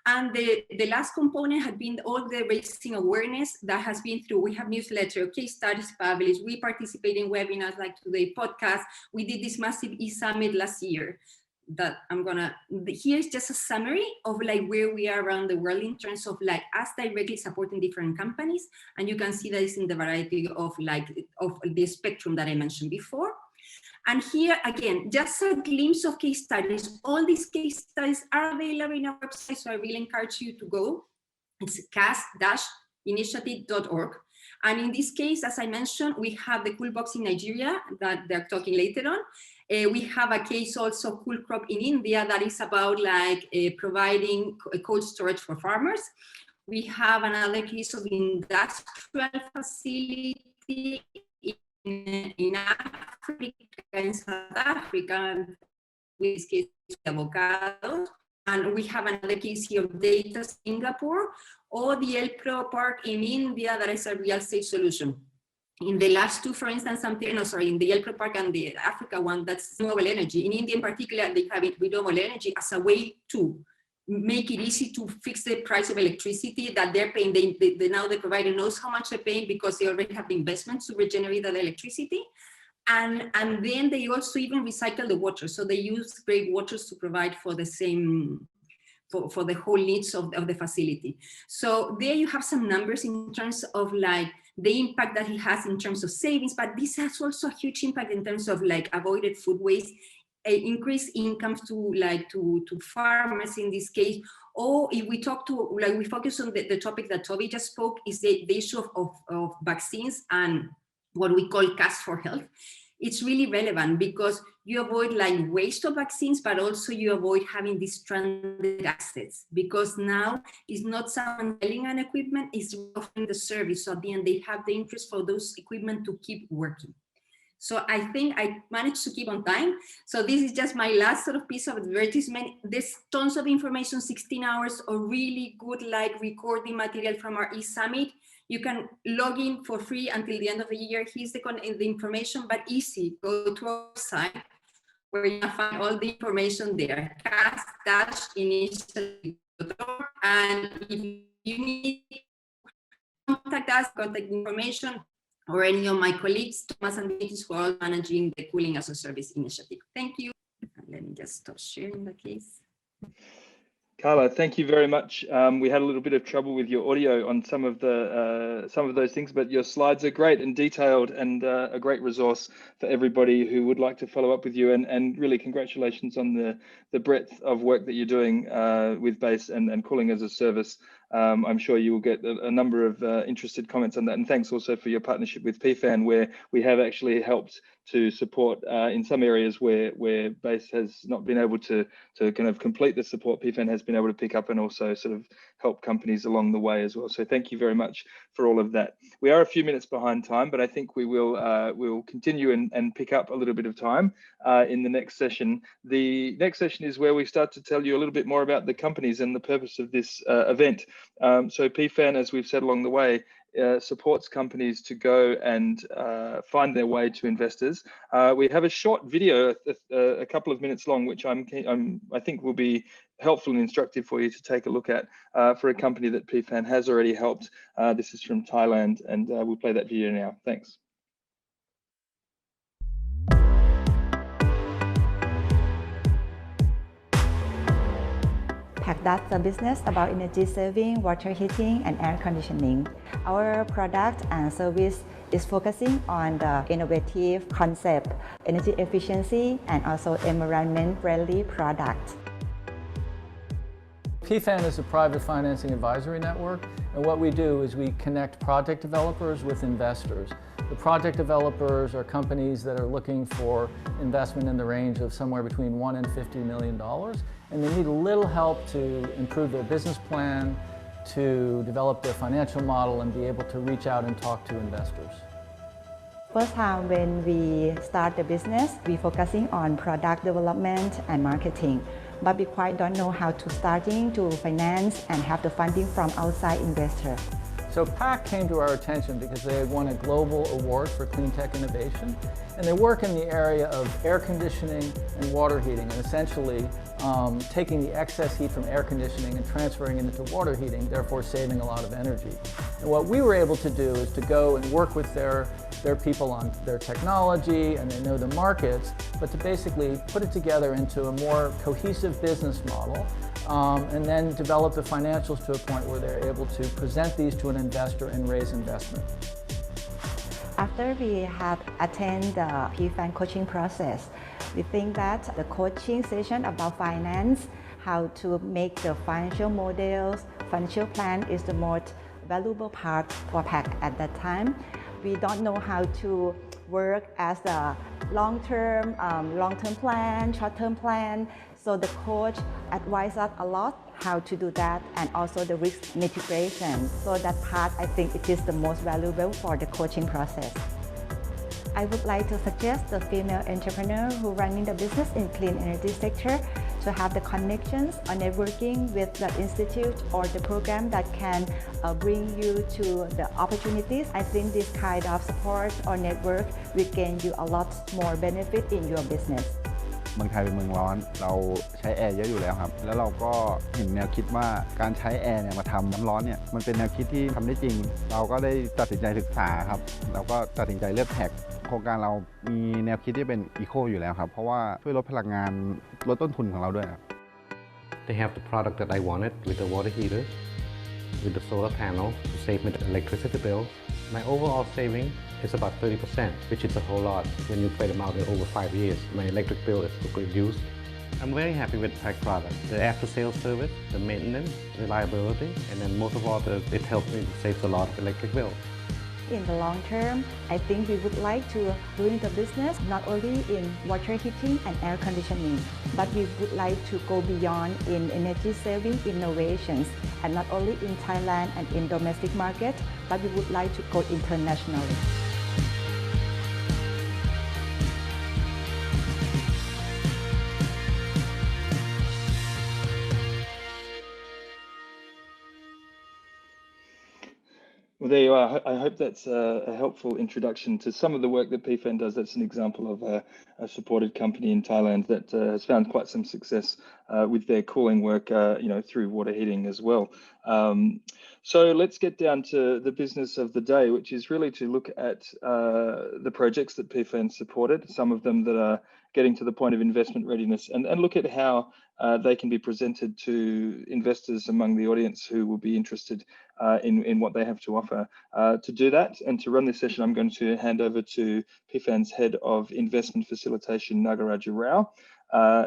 And the last component had been all the raising awareness that has been through. We have newsletter, case studies published. We participate in webinars like today, podcast. We did this massive e-summit last year. That here's just a summary of like where we are around the world in terms of like us directly supporting different companies. And you can see that it's in the variety of the spectrum that I mentioned before. And here again, just a glimpse of case studies. All these case studies are available in our website, so I really encourage you to go. It's CaaS-initiative.org. And in this case, as I mentioned, we have the Cool Box in Nigeria that they're talking later on. We have a case also, Cool Crop in India, that is about like providing cold storage for farmers. We have another case of industrial facility in Africa, in South Africa, with this case avocado. And we have another case here of data Singapore, or the El Pro Park in India, that is a real estate solution. In the last two, for instance, in the El Pro Park and the Africa one, that's renewable energy. In India in particular, they have renewable energy as a way to make it easy to fix the price of electricity that they're paying. Now the provider knows how much they're paying because they already have the investments to regenerate that electricity. And then they also even recycle the water. So they use great waters to provide for the same, for the whole needs of the facility. So there you have some numbers in terms of like the impact that it has in terms of savings, but this has also a huge impact in terms of like avoided food waste, increased incomes to farmers in this case. Or if we talk to, like we focus on the topic that Toby just spoke, is the issue of vaccines and what we call CaaS for health. it's really relevant because you avoid like waste of vaccines, but also you avoid having these stranded assets, because now it's not someone selling an equipment, it's offering the service. So at the end, they have the interest for those equipment to keep working. So I think I managed to keep on time. So this is just my last sort of piece of advertisement. There's tons of information, 16 hours of really good like recording material from our e-summit. You can log in for free until the end of the year. Here's the information, but easy. Go to our site where you can find all the information there. CaaS-initiative.org. And if you need to contact us, contact information, or any of my colleagues, Thomas and Dimitris, who are all managing the Cooling as a Service initiative. Thank you. And let me just stop sharing the case. Carla, thank you very much. We had a little bit of trouble with your audio on some of those things, but your slides are great and detailed, and a great resource for everybody who would like to follow up with you. And really, congratulations on the breadth of work that you're doing with BASE and Cooling as a Service. I'm sure you will get a number of interested comments on that. And thanks also for your partnership with PFAN, where we have actually helped to support in some areas where BASE has not been able to kind of complete the support. PFAN has been able to pick up and also sort of help companies along the way as well. So thank you very much for all of that. We are a few minutes behind time, but I think we will we'll continue and pick up a little bit of time in the next session. The next session is where we start to tell you a little bit more about the companies and the purpose of this event. So PFAN, as we've said along the way, supports companies to go and find their way to investors. We have a short video, a couple of minutes long, which I think will be helpful and instructive for you to take a look at for a company that PFAN has already helped. This is from Thailand, and we'll play that video now. Thanks. That's the business about energy saving, water heating, and air conditioning. Our product and service is focusing on the innovative concept, energy efficiency, and also environment-friendly product. PFAN is a private financing advisory network, and what we do is we connect project developers with investors. The project developers are companies that are looking for investment in the range of somewhere between $1 and $50 million, and they need a little help to improve their business plan, to develop their financial model, and be able to reach out and talk to investors. First time when we start the business, we're focusing on product development and marketing, but we quite don't know how to starting to finance and have the funding from outside investors. So PAC came to our attention because they had won a global award for clean tech innovation, and they work in the area of air conditioning and water heating, and essentially taking the excess heat from air conditioning and transferring it into water heating, therefore saving a lot of energy. And what we were able to do is to go and work with their people on their technology, and they know the markets, but to basically put it together into a more cohesive business model, and then develop the financials to a point where they're able to present these to an investor and raise investment. After we have attended the PFAN coaching process, we think that the coaching session about finance, how to make the financial models, financial plan is the most valuable part for PAC at that time. We don't know how to work as a long-term plan, short-term plan. So the coach advised us a lot how to do that, and also the risk mitigation. So that part, I think it is the most valuable for the coaching process. I would like to suggest the female entrepreneur who running the business in clean energy sector to have the connections or networking with the institute or the program that can bring you to the opportunities. I think this kind of support or network will gain you a lot more benefit in your business. เมืองไทยเป็นเมืองร้อนเราใช้แอร์เยอะอยู่แล้วครับแล้วเราก็เห็นแนวคิดว่าการใช้แอร์เนี่ยมาทำน้ำร้อนเนี่ยมันเป็นแนวคิดที่ทำได้จริงเราก็ได้ตัดสินใจศึกษาครับเราก็ตัดสินใจเลือกแท็กโครงการเรามีแนวคิดที่เป็นอีโคอยู่แล้วครับเพราะว่าช่วยลดพลังงานลดต้นทุนของเราด้วยครับ They have the product that I wanted with the water heater, with the solar panel to save me the electricity bill. My overall saving is about 30%, which is a whole lot when you pay them out in over 5 years. My electric bill is reduced. I'm very happy with the PAC product. The after-sales service, the maintenance, reliability, and then most of all, it helps me to save a lot of electric bill. in the long term, I think we would like to doing the business not only in water heating and air conditioning, but we would like to go beyond in energy saving innovations, and not only in Thailand and in domestic market, but we would like to go internationally. Well, there you are. I hope that's a helpful introduction to some of the work that PFAN does. That's an example of a supported company in Thailand that has found quite some success with their cooling work, through water heating as well. So let's get down to the business of the day, which is really to look at the projects that PFAN supported, some of them that are getting to the point of investment readiness, and look at how they can be presented to investors among the audience who will be interested in what they have to offer. To do that and to run this session, I'm going to hand over to PFAN's Head of Investment Facilitation, Nagaraja Rao,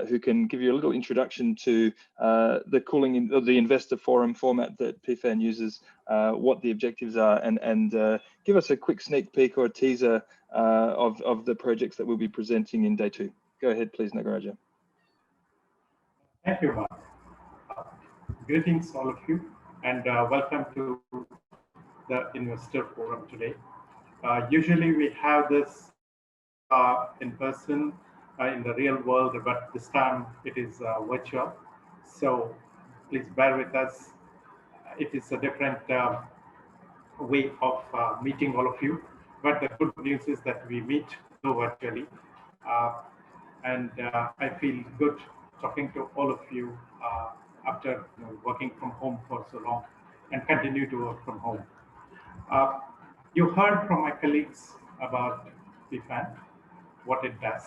who can give you a little introduction to the investor forum format that PFAN uses, what the objectives are, and give us a quick sneak peek or a teaser of the projects that we'll be presenting in day 2. Go ahead, please, Nagaraja. Thank you, Mark. Greetings, all of you, and welcome to the Investor Forum today. Usually we have this in person in the real world, but this time it is virtual. So please bear with us. It is a different way of meeting all of you, but the good news is that we meet virtually. And I feel good talking to all of you after working from home for so long and continue to work from home. You heard from my colleagues about PFAN, what it does,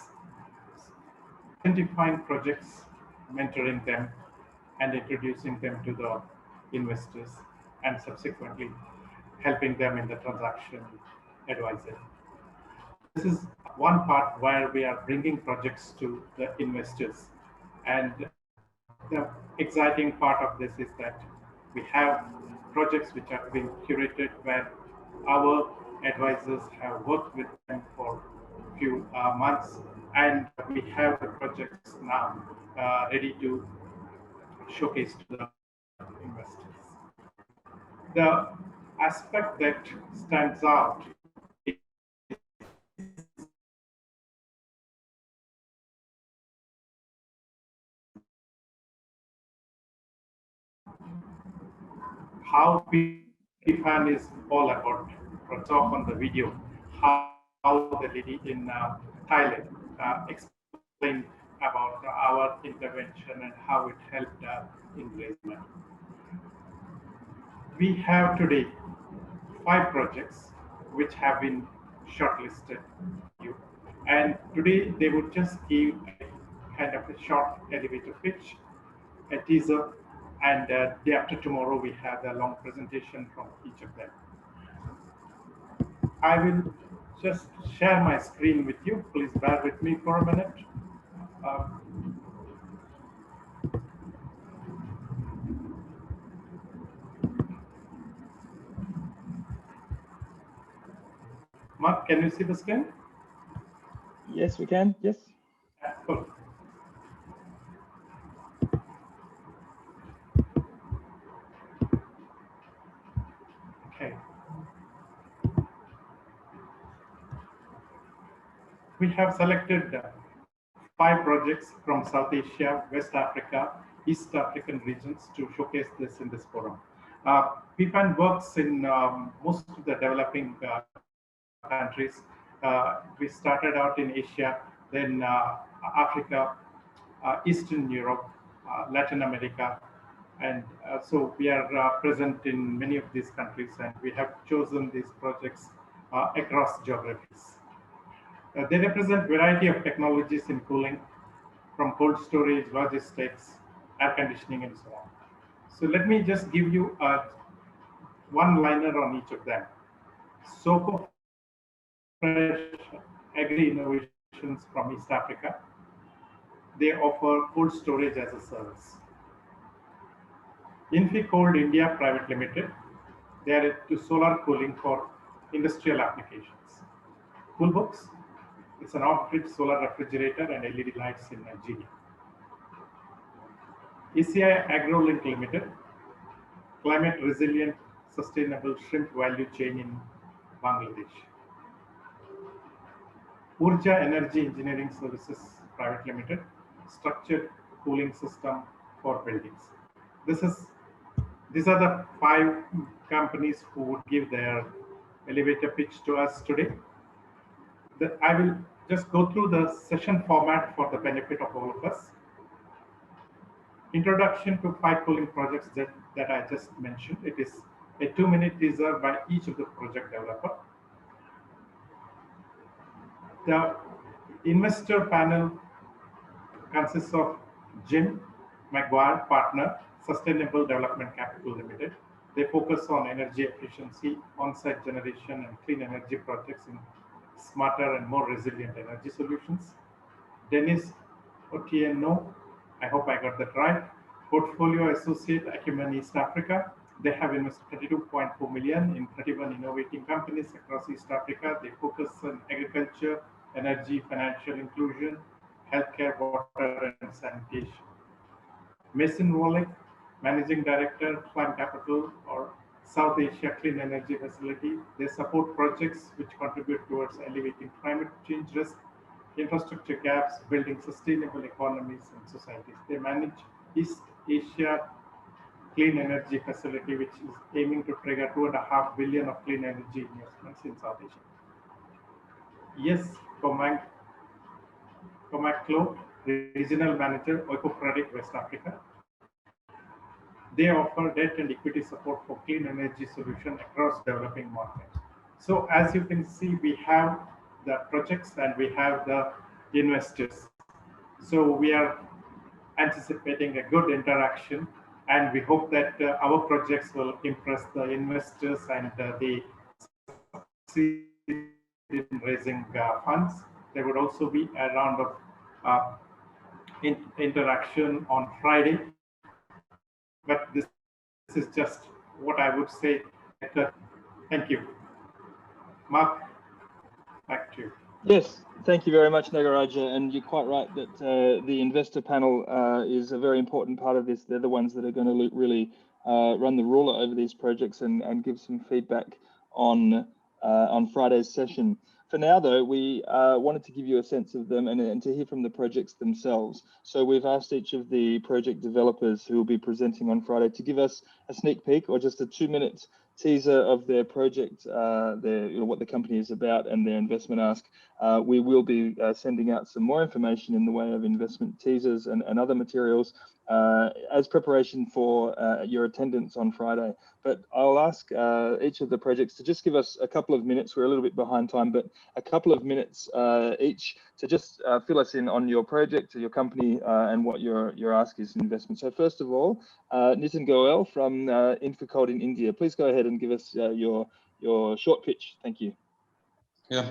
identifying projects, mentoring them, and introducing them to the investors, and subsequently helping them in the transaction advising. This is one part where we are bringing projects to the investors. And the exciting part of this is that we have projects which are being curated where our advisors have worked with them for a few months, and we have the projects now ready to showcase to the investors. The aspect that stands out is how PFAN is all about. Let's talk on the video how the lady in Thailand explained about our intervention and how it helped in placement. We have today 5 projects which have been shortlisted. And today they would just give a kind of a short elevator pitch, a teaser, and day after tomorrow we have a long presentation from each of them. I will just share my screen with you. Please bear with me for a minute. Mark, can you see the screen? Yes, we can. Yes. Cool. Okay. We have selected 5 projects from South Asia, West Africa, East African regions to showcase this in this forum. PFAN works in most of the developing countries. We started out in Asia, then Africa, Eastern Europe, Latin America, and so we are present in many of these countries, and we have chosen these projects across geographies. They represent a variety of technologies in cooling, from cold storage, logistics, air conditioning, and so on. So let me just give you a one-liner on each of them. Soko Fresh Agri Innovations from East Africa. They offer cold storage as a service. Infi Cold India Private Limited. They are into solar cooling for industrial applications. Coolbooks, it's an off-grid solar refrigerator and LED lights in Nigeria. ECI AgroLink Limited, climate resilient sustainable shrimp value chain in Bangladesh. Urja Energy Engineering Services Private Limited, structured cooling system for buildings. These are the 5 companies who would give their elevator pitch to us today. I will just go through the session format for the benefit of all of us. Introduction to 5 cooling projects that I just mentioned. It is a 2-minute teaser by each of the project developer. The investor panel consists of Jim Maggiore, partner, Sustainable Development Capital Limited. They focus on energy efficiency, on-site generation, and clean energy projects in smarter and more resilient energy solutions. Dennis Otieno, I hope I got that right, Portfolio Associate Acumen East Africa. They have invested 32.4 million in 31 innovating companies across East Africa. They focus on agriculture, energy, financial inclusion, healthcare, water, and sanitation. Mason Wallach, Managing Director, Climb Capital, or South Asia Clean Energy Facility. They support projects which contribute towards alleviating climate change risk, infrastructure gaps, building sustainable economies and societies. They manage East Asia Clean Energy Facility, which is aiming to trigger 2.5 billion of clean energy investments in South Asia. Yes, Comac Clo, Regional Manager, Oikocredit, West Africa. They offer debt and equity support for clean energy solution across developing markets. So as you can see, we have the projects and we have the investors. So we are anticipating a good interaction, and we hope that our projects will impress the investors and they succeed in raising funds. There would also be a round of interaction on Friday. But this is just what I would say. Thank you. Mark, back to you. Yes, thank you very much, Nagaraja. And you're quite right that the investor panel is a very important part of this. They're the ones that are going to really run the ruler over these projects and give some feedback on Friday's session. For now, though, we wanted to give you a sense of them and to hear from the projects themselves. So we've asked each of the project developers who will be presenting on Friday to give us a sneak peek or just a 2-minute teaser of their project, what the company is about and their investment ask. We will be sending out some more information in the way of investment teasers and other materials as preparation for your attendance on Friday. But I'll ask each of the projects to just give us a couple of minutes. We're a little bit behind time, but a couple of minutes each to just fill us in on your project or your company and what your ask is in investment. So first of all, Nitin Goel from Infocode in India. Please go ahead and give us your short pitch. Thank you. Yeah.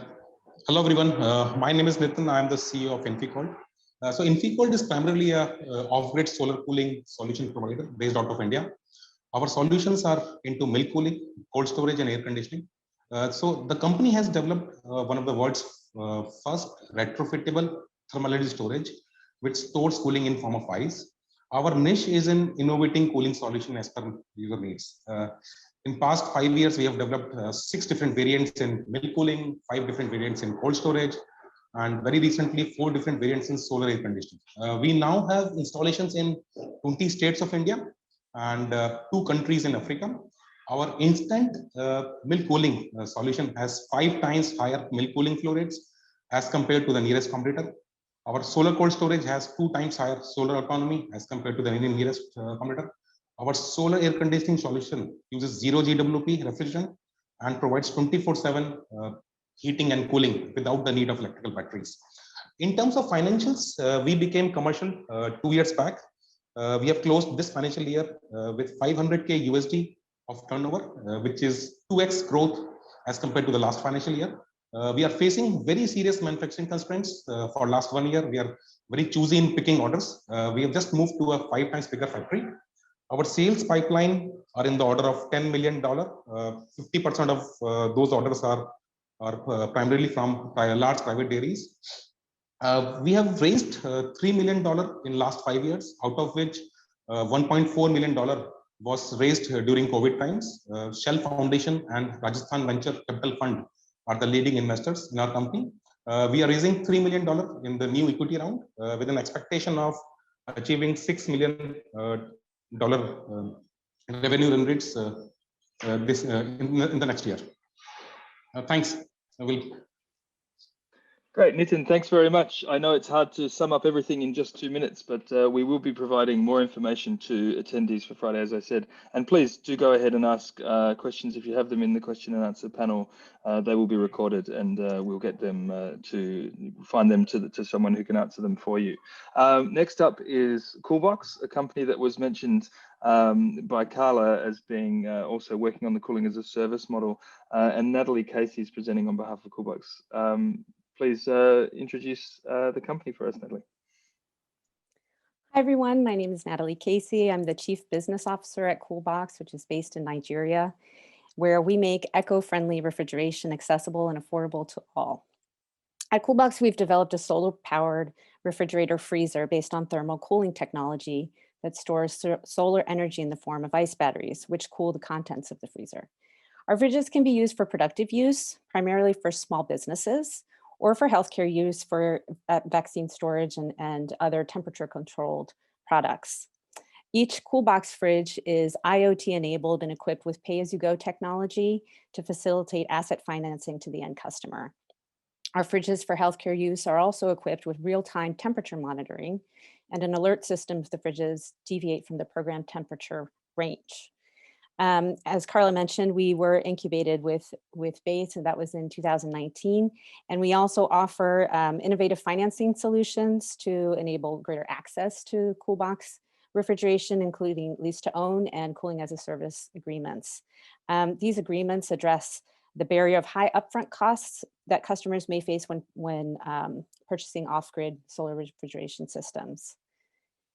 Hello, everyone. My name is Nitin. I am the CEO of Infocode. So Infocode is primarily a off-grid solar cooling solution provider based out of India. Our solutions are into milk cooling, cold storage, and air conditioning. So the company has developed one of the world's first retrofittable thermal energy storage, which stores cooling in form of ice. Our niche is in innovating cooling solution as per user needs. In past 5 years, we have developed 6 different variants in milk cooling, 5 different variants in cold storage, and very recently 4 different variants in solar air conditioning. We now have installations in 20 states of India and 2 countries in Africa. Our instant milk cooling solution has 5 times higher milk cooling flow rates as compared to the nearest competitor. Our solar cold storage has 2 times higher solar autonomy as compared to the nearest competitor. Our solar air conditioning solution uses 0 GWP refrigerant and provides 24/7 heating and cooling without the need of electrical batteries. In terms of financials, we became commercial 2 years back. We have closed this financial year with $500K USD of turnover, which is 2x growth as compared to the last financial year. We are facing very serious manufacturing constraints for last 1 year. We are very choosy in picking orders. We have just moved to a 5 times bigger factory. Our sales pipeline are in the order of $10 million. 50% of those orders are primarily from large private dairies. We have raised $3 million in last 5 years, out of which $1.4 million was raised during COVID times. Shell Foundation and Rajasthan Venture Capital Fund are the leading investors in our company. We are raising $3 million in the new equity round with an expectation of achieving $6 million revenue run rates in the next year. Thanks. Great, Nitin, thanks very much. I know it's hard to sum up everything in just 2 minutes, but we will be providing more information to attendees for Friday, as I said. And please do go ahead and ask questions if you have them in the question and answer panel. They will be recorded, and we'll get them to find them to someone who can answer them for you. Next up is Coolbox, a company that was mentioned by Carla as being also working on the cooling as a service model. And Natalie Casey is presenting on behalf of Coolbox. Please introduce the company for us, Natalie. Hi, everyone. My name is Natalie Casey. I'm the Chief Business Officer at Coolbox, which is based in Nigeria, where we make eco-friendly refrigeration accessible and affordable to all. At Coolbox, we've developed a solar-powered refrigerator freezer based on thermal cooling technology that stores solar energy in the form of ice batteries, which cool the contents of the freezer. Our fridges can be used for productive use, primarily for small businesses, or for healthcare use for vaccine storage and other temperature-controlled products. Each Coolbox fridge is IoT enabled and equipped with pay-as-you-go technology to facilitate asset financing to the end customer. Our fridges for healthcare use are also equipped with real-time temperature monitoring and an alert system if the fridges deviate from the programmed temperature range. As Carla mentioned, we were incubated with Bates, and that was in 2019. And we also offer innovative financing solutions to enable greater access to Coolbox refrigeration, including lease to own and cooling as a service agreements. These agreements address the barrier of high upfront costs that customers may face when purchasing off-grid solar refrigeration systems.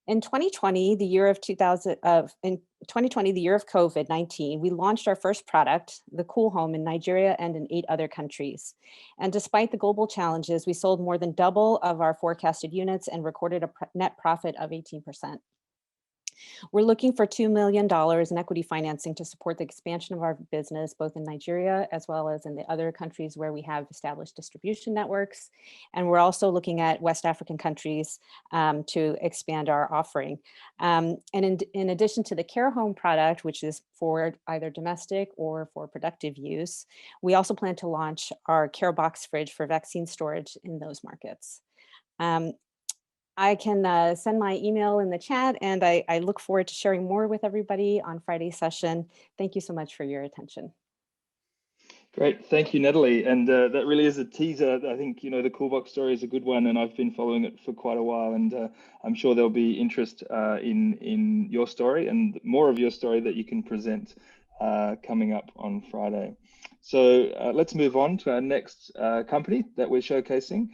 In 2020, the year of COVID-19, we launched our first product, the Cool Home, in Nigeria and in 8 other countries. And despite the global challenges, we sold more than double of our forecasted units and recorded a net profit of 18%. We're looking for $2 million in equity financing to support the expansion of our business, both in Nigeria as well as in the other countries where we have established distribution networks. And we're also looking at West African countries to expand our offering. And in addition to the Care Home product, which is for either domestic or for productive use, we also plan to launch our Care Box fridge for vaccine storage in those markets. I can send my email in the chat, and I look forward to sharing more with everybody on Friday's session. Thank you so much for your attention. Great, thank you, Natalie. And that really is a teaser. I think, you know, the Coolbox story is a good one, and I've been following it for quite a while, and I'm sure there'll be interest in your story and more of your story that you can present coming up on Friday. So let's move on to our next company that we're showcasing,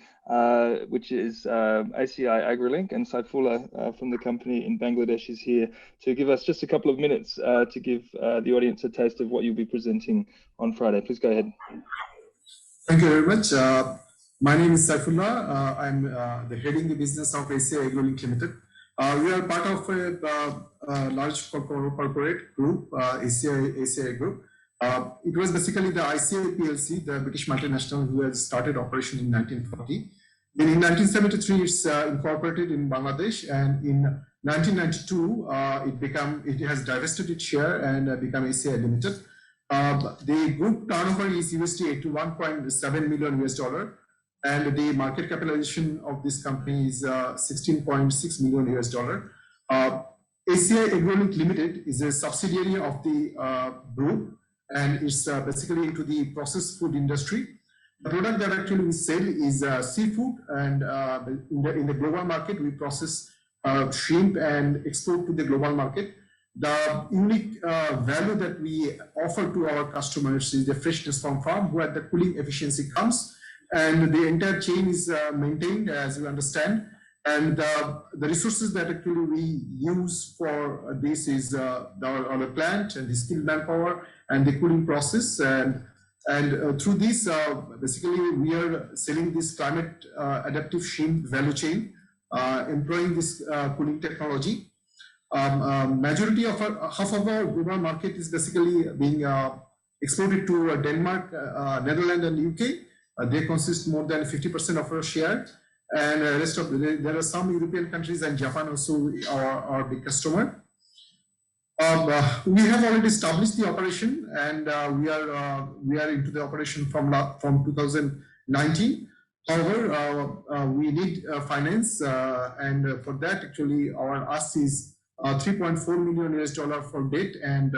which is ACI AgriLink, and Saifullah from the company in Bangladesh is here to give us just a couple of minutes to give the audience a taste of what you'll be presenting on Friday. Please go ahead. Thank you very much. My name is Saifullah. I'm the heading the business of ACI AgriLink Limited. We are part of a large corporate group, ACI Group. It was basically the ICA PLC, the British multinational, who has started operation in 1940. Then in 1973, it's incorporated in Bangladesh, and in 1992, it has divested its share and become ACI Limited. The group turnover is $81.7 million, and the market capitalization of this company is $16.6 million. ACI AgriLink Limited is a subsidiary of the group, and it's basically into the processed food industry. The product that actually we sell is seafood, and in the global market, we process shrimp and export to the global market. The unique value that we offer to our customers is the freshness from farm, where the cooling efficiency comes, and the entire chain is maintained, as you understand. And the resources that actually we use for this is our plant and the skilled manpower and the cooling process. And through this, basically, we are selling this climate adaptive shrimp value chain, employing this cooling technology. Majority of half of our global market is basically being exported to Denmark, Netherlands, and UK. They consist more than 50% of our share. And rest of there are some European countries and Japan also our big customer. We have already established the operation, and we are into the operation from 2019. However, we need finance, and for that, actually, our ask is $3.4 million for debt and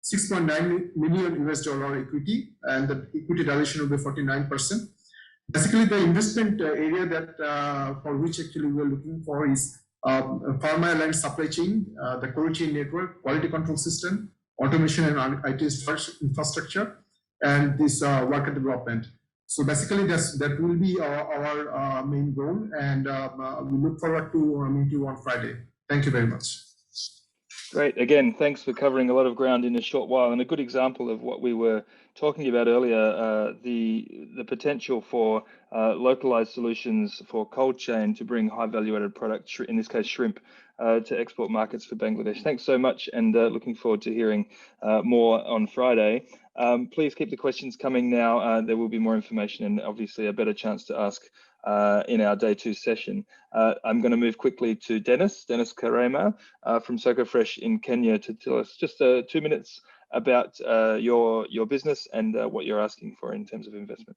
$6.9 million equity, and the equity dilution will be 49%. Basically, the investment area that for which actually we are looking for is pharma aligned supply chain, the cold chain network, quality control system, automation and IT infrastructure, and this worker development. So basically, that will be our main goal, and we look forward to meet you on Friday. Thank you very much. Great. Again, thanks for covering a lot of ground in a short while, and a good example of what we were talking about earlier, the potential for localized solutions for cold chain to bring high value added product, in this case shrimp, to export markets for Bangladesh. Thanks so much, and looking forward to hearing more on Friday. Please keep the questions coming now. There will be more information and obviously a better chance to ask in our day 2 session. I'm going to move quickly to Dennis Karema from SocoFresh in Kenya to tell us just 2 minutes about your business and what you're asking for in terms of investment.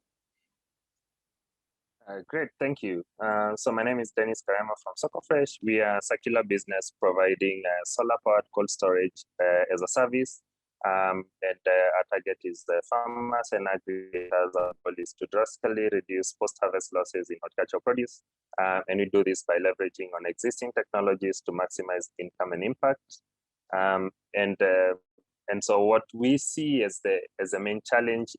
Great, thank you. So my name is Dennis Karema from SocoFresh. We are a circular business providing solar-powered cold storage as a service. And our target is the farmers and aggregators. Our goal is to drastically reduce post-harvest losses in horticultural produce. And we do this by leveraging on existing technologies to maximize income and impact. And so what we see as the main challenge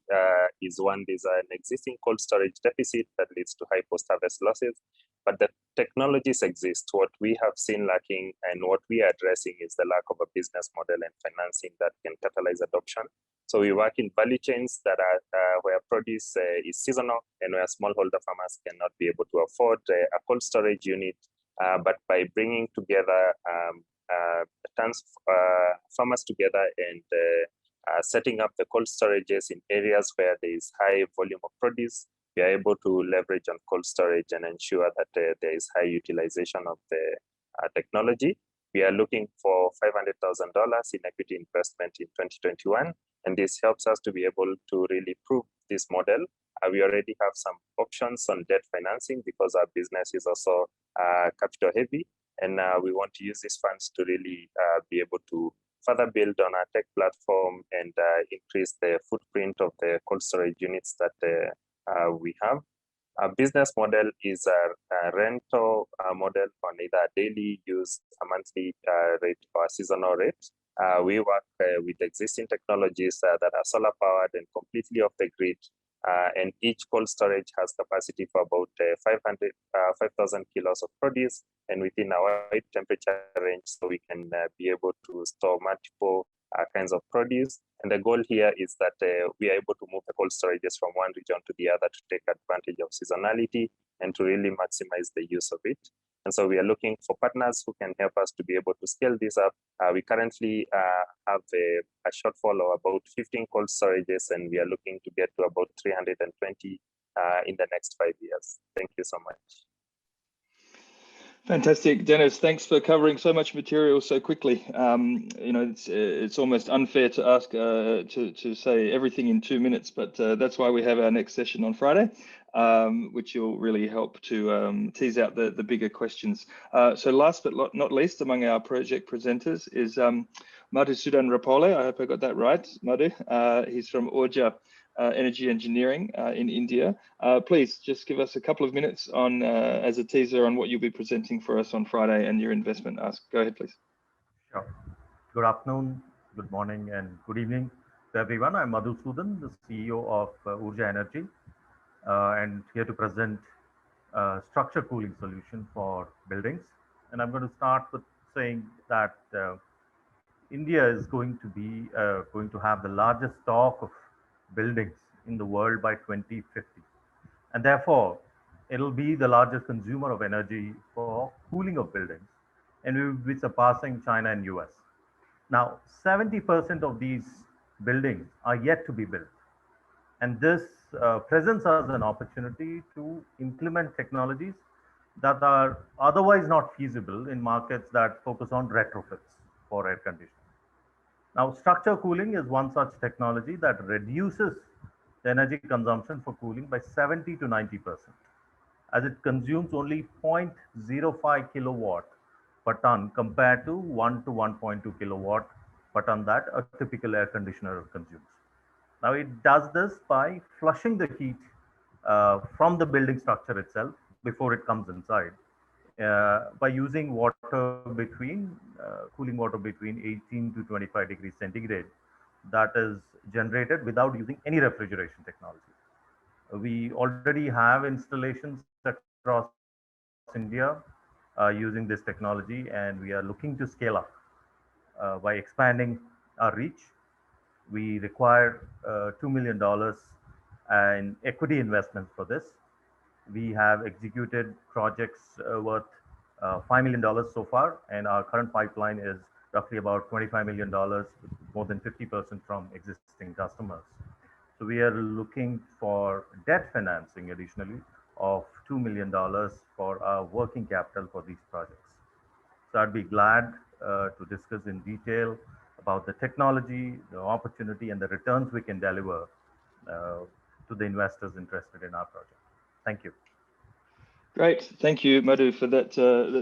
is one, there's an existing cold storage deficit that leads to high post-harvest losses, but the technologies exist. What we have seen lacking and what we are addressing is the lack of a business model and financing that can catalyze adoption. So we work in value chains that are where produce is seasonal and where smallholder farmers cannot be able to afford a cold storage unit, but by bringing together farmers together and setting up the cold storages in areas where there is high volume of produce, we are able to leverage on cold storage and ensure that there is high utilization of the technology. We are looking for $500,000 in equity investment in 2021, and this helps us to be able to really prove this model. We already have some options on debt financing because our business is also capital heavy. And we want to use these funds to really be able to further build on our tech platform and increase the footprint of the cold storage units that we have. Our business model is a rental model on either a daily use, a monthly rate, or a seasonal rate. We work with existing technologies that are solar powered and completely off the grid. And each cold storage has capacity for about 5,000 kilos of produce, and within a wide temperature range, so we can be able to store multiple kinds of produce. And the goal here is that we are able to move the cold storages from one region to the other to take advantage of seasonality and to really maximize the use of it. And so we are looking for partners who can help us to be able to scale this up. We currently have a shortfall of about 15 cold storages, and we are looking to get to about 320 in the next 5 years. Thank you so much. Fantastic, Dennis. Thanks for covering so much material so quickly. You know, it's almost unfair to ask to say everything in 2 minutes, but that's why we have our next session on Friday, which will really help to tease out the bigger questions. So last but not least among our project presenters is Madhusudan Rapole. I hope I got that right, Madhu. He's from Urja Energy Engineering in India. Please just give us a couple of minutes on as a teaser on what you'll be presenting for us on Friday and your investment ask. Go ahead, please. Sure. Good afternoon, good morning, and good evening to everyone. I'm Madhusudan, the CEO of Urja Energy, and here to present structure cooling solution for buildings. And I'm going to start with saying that India is going to have the largest stock of buildings in the world by 2050. And therefore, it'll be the largest consumer of energy for cooling of buildings, and we will be surpassing China and US. Now, 70% of these buildings are yet to be built. And this presents us an opportunity to implement technologies that are otherwise not feasible in markets that focus on retrofits for air conditioning. Now, structure cooling is one such technology that reduces the energy consumption for cooling by 70 to 90%, as it consumes only 0.05 kilowatt per ton compared to 1 to 1.2 kilowatt per ton that a typical air conditioner consumes. Now, it does this by flushing the heat from the building structure itself before it comes inside by using water between, cooling water between 18 to 25 degrees centigrade that is generated without using any refrigeration technology. We already have installations across India using this technology, and we are looking to scale up by expanding our reach. We require $2 million in equity investments for this. We have executed projects worth $5 million so far, and our current pipeline is roughly about $25 million, with more than 50% from existing customers. So we are looking for debt financing additionally of $2 million for our working capital for these projects. So I'd be glad to discuss in detail about the technology, the opportunity, and the returns we can deliver to the investors interested in our project. Thank you. Great, thank you, Madhu, for that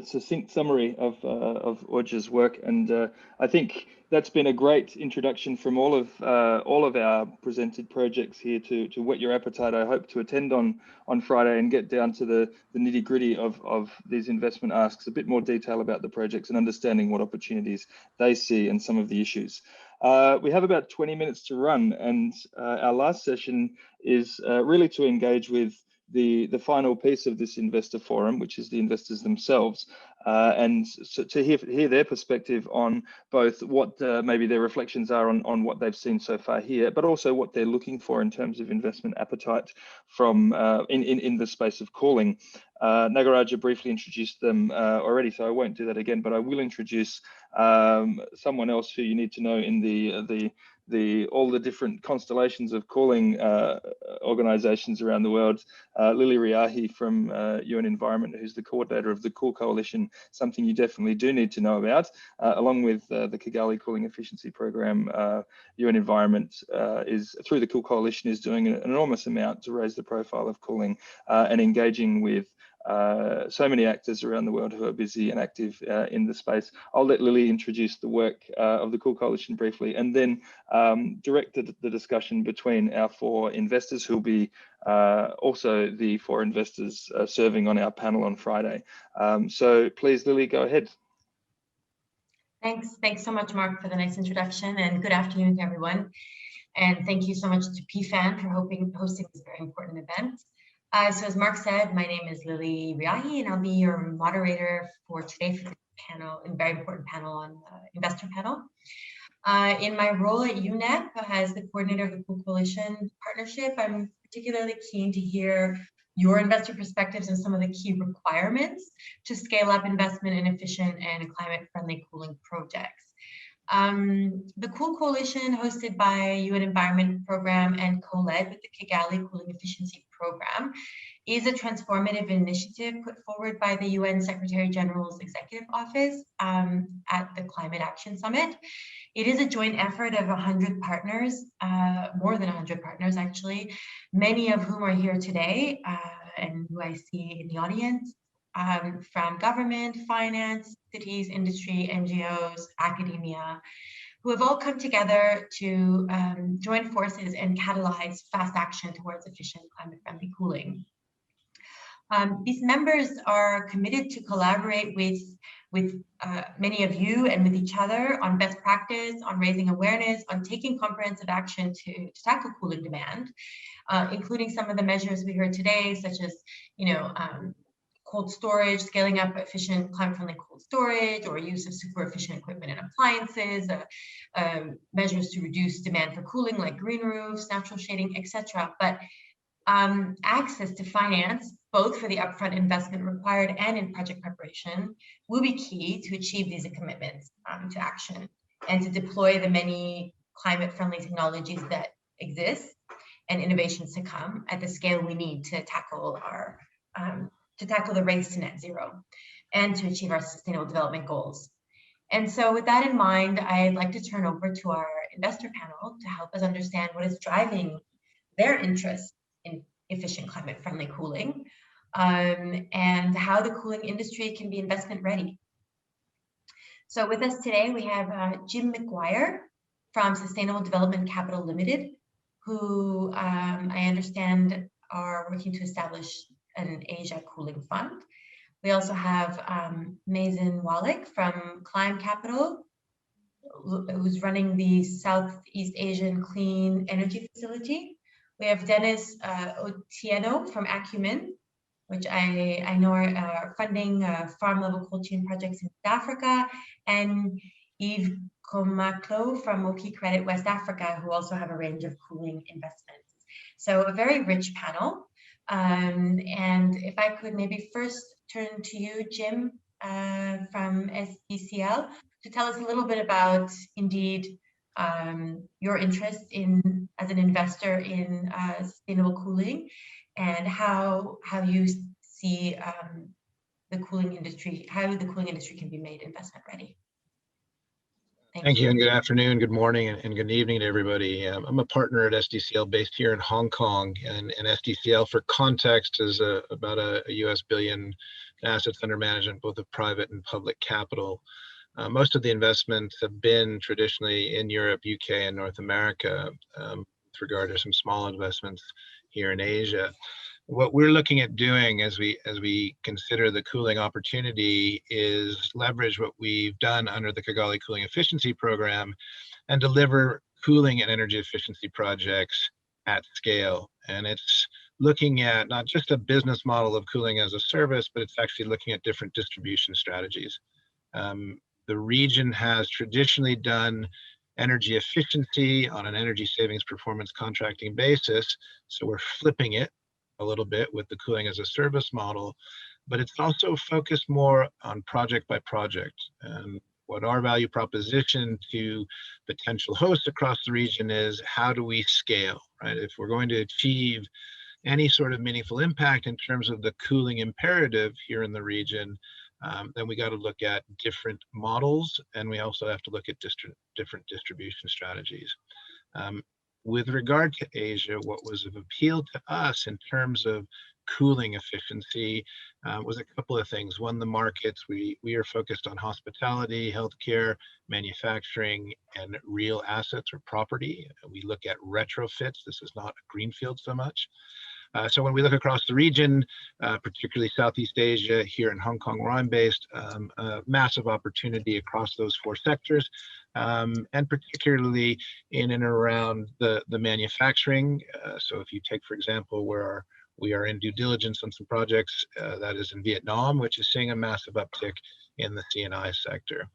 succinct summary of Orja's work, and I think that's been a great introduction from all of our presented projects here to whet your appetite. I hope to attend on Friday and get down to the nitty-gritty of these investment asks, a bit more detail about the projects and understanding what opportunities they see and some of the issues. We have about 20 minutes to run, and our last session is really to engage with the final piece of this investor forum, which is the investors themselves, and so to hear their perspective on both what maybe their reflections are on what they've seen so far here, but also what they're looking for in terms of investment appetite from in the space of cooling. Nagaraja briefly introduced them already, so I won't do that again, but I will introduce someone else who you need to know in all the different constellations of cooling organizations around the world. Lily Riahi from UN Environment, who's the coordinator of the Cool Coalition, something you definitely do need to know about, along with the Kigali Cooling Efficiency Program. UN Environment is, through the Cool Coalition, is doing an enormous amount to raise the profile of cooling and engaging with so many actors around the world who are busy and active in the space. I'll let Lily introduce the work of the Cool Coalition briefly, and then direct the discussion between our four investors, who'll be also the four investors serving on our panel on Friday. So please, Lily, go ahead. Thanks so much, Mark, for the nice introduction, and good afternoon to everyone. And thank you so much to PFAN for hosting this very important event. So as Mark said, my name is Lily Riahi, and I'll be your moderator for today for the panel, a very important panel on investor panel. In my role at UNEP as the coordinator of the Cool Coalition Partnership, I'm particularly keen to hear your investor perspectives on some of the key requirements to scale up investment in efficient and climate-friendly cooling projects. The Cool Coalition, hosted by UN Environment Program and co-led with the Kigali Cooling Efficiency Program, is a transformative initiative put forward by the UN Secretary General's Executive Office at the Climate Action Summit. It is a joint effort of 100 partners, more than 100 partners actually, many of whom are here today and who I see in the audience. From government, finance, cities, industry, NGOs, academia, who have all come together to join forces and catalyze fast action towards efficient climate-friendly cooling. These members are committed to collaborate with many of you and with each other on best practice, on raising awareness, on taking comprehensive action to tackle cooling demand, including some of the measures we heard today, such as, cold storage, scaling up efficient climate-friendly cold storage, or use of super efficient equipment and appliances, measures to reduce demand for cooling like green roofs, natural shading, etc. But access to finance, both for the upfront investment required and in project preparation, will be key to achieve these commitments to action and to deploy the many climate-friendly technologies that exist and innovations to come at the scale we need to tackle the race to net zero and to achieve our sustainable development goals. And so with that in mind, I'd like to turn over to our investor panel to help us understand what is driving their interest in efficient climate-friendly cooling, and how the cooling industry can be investment ready. So with us today, we have Jim McGuire from Sustainable Development Capital Limited, who I understand are working to establish an Asia cooling fund. We also have Mazen Walik from Climb Capital, who's running the Southeast Asian Clean Energy Facility. We have Dennis Otieno from Acumen, which I know are funding farm-level cold chain projects in South Africa, and Yves Komaklo from Moki Credit West Africa, who also have a range of cooling investments. So a very rich panel. And if I could maybe first turn to you, Jim, from SDCL, to tell us a little bit about, indeed, your interest in as an investor in sustainable cooling, and how you see the cooling industry, how the cooling industry can be made investment ready. Thank you, and good afternoon, good morning, and good evening to everybody. I'm a partner at SDCL based here in Hong Kong, and SDCL, for context, is about a US billion assets under management, both of private and public capital. Most of the investments have been traditionally in Europe, UK, and North America, with regard to some small investments here in Asia. What we're looking at doing as we consider the cooling opportunity is leverage what we've done under the Kigali Cooling Efficiency Program and deliver cooling and energy efficiency projects at scale. And it's looking at not just a business model of cooling as a service, but it's actually looking at different distribution strategies. The region has traditionally done energy efficiency on an energy savings performance contracting basis, so we're flipping it a little bit with the cooling as a service model, but it's also focused more on project by project. And what our value proposition to potential hosts across the region is, how do we scale, right? If we're going to achieve any sort of meaningful impact in terms of the cooling imperative here in the region, then we got to look at different models, and we also have to look at different distribution strategies. With regard to Asia, what was of appeal to us in terms of cooling efficiency was a couple of things. One, the markets. We are focused on hospitality, healthcare, manufacturing, and real assets or property. We look at retrofits. This is not a greenfield so much. So when we look across the region, particularly Southeast Asia, here in Hong Kong where I'm based, a massive opportunity across those four sectors, and particularly in and around the manufacturing. So if you take, for example, where we are in due diligence on some projects, that is in Vietnam, which is seeing a massive uptick in the C&I sector.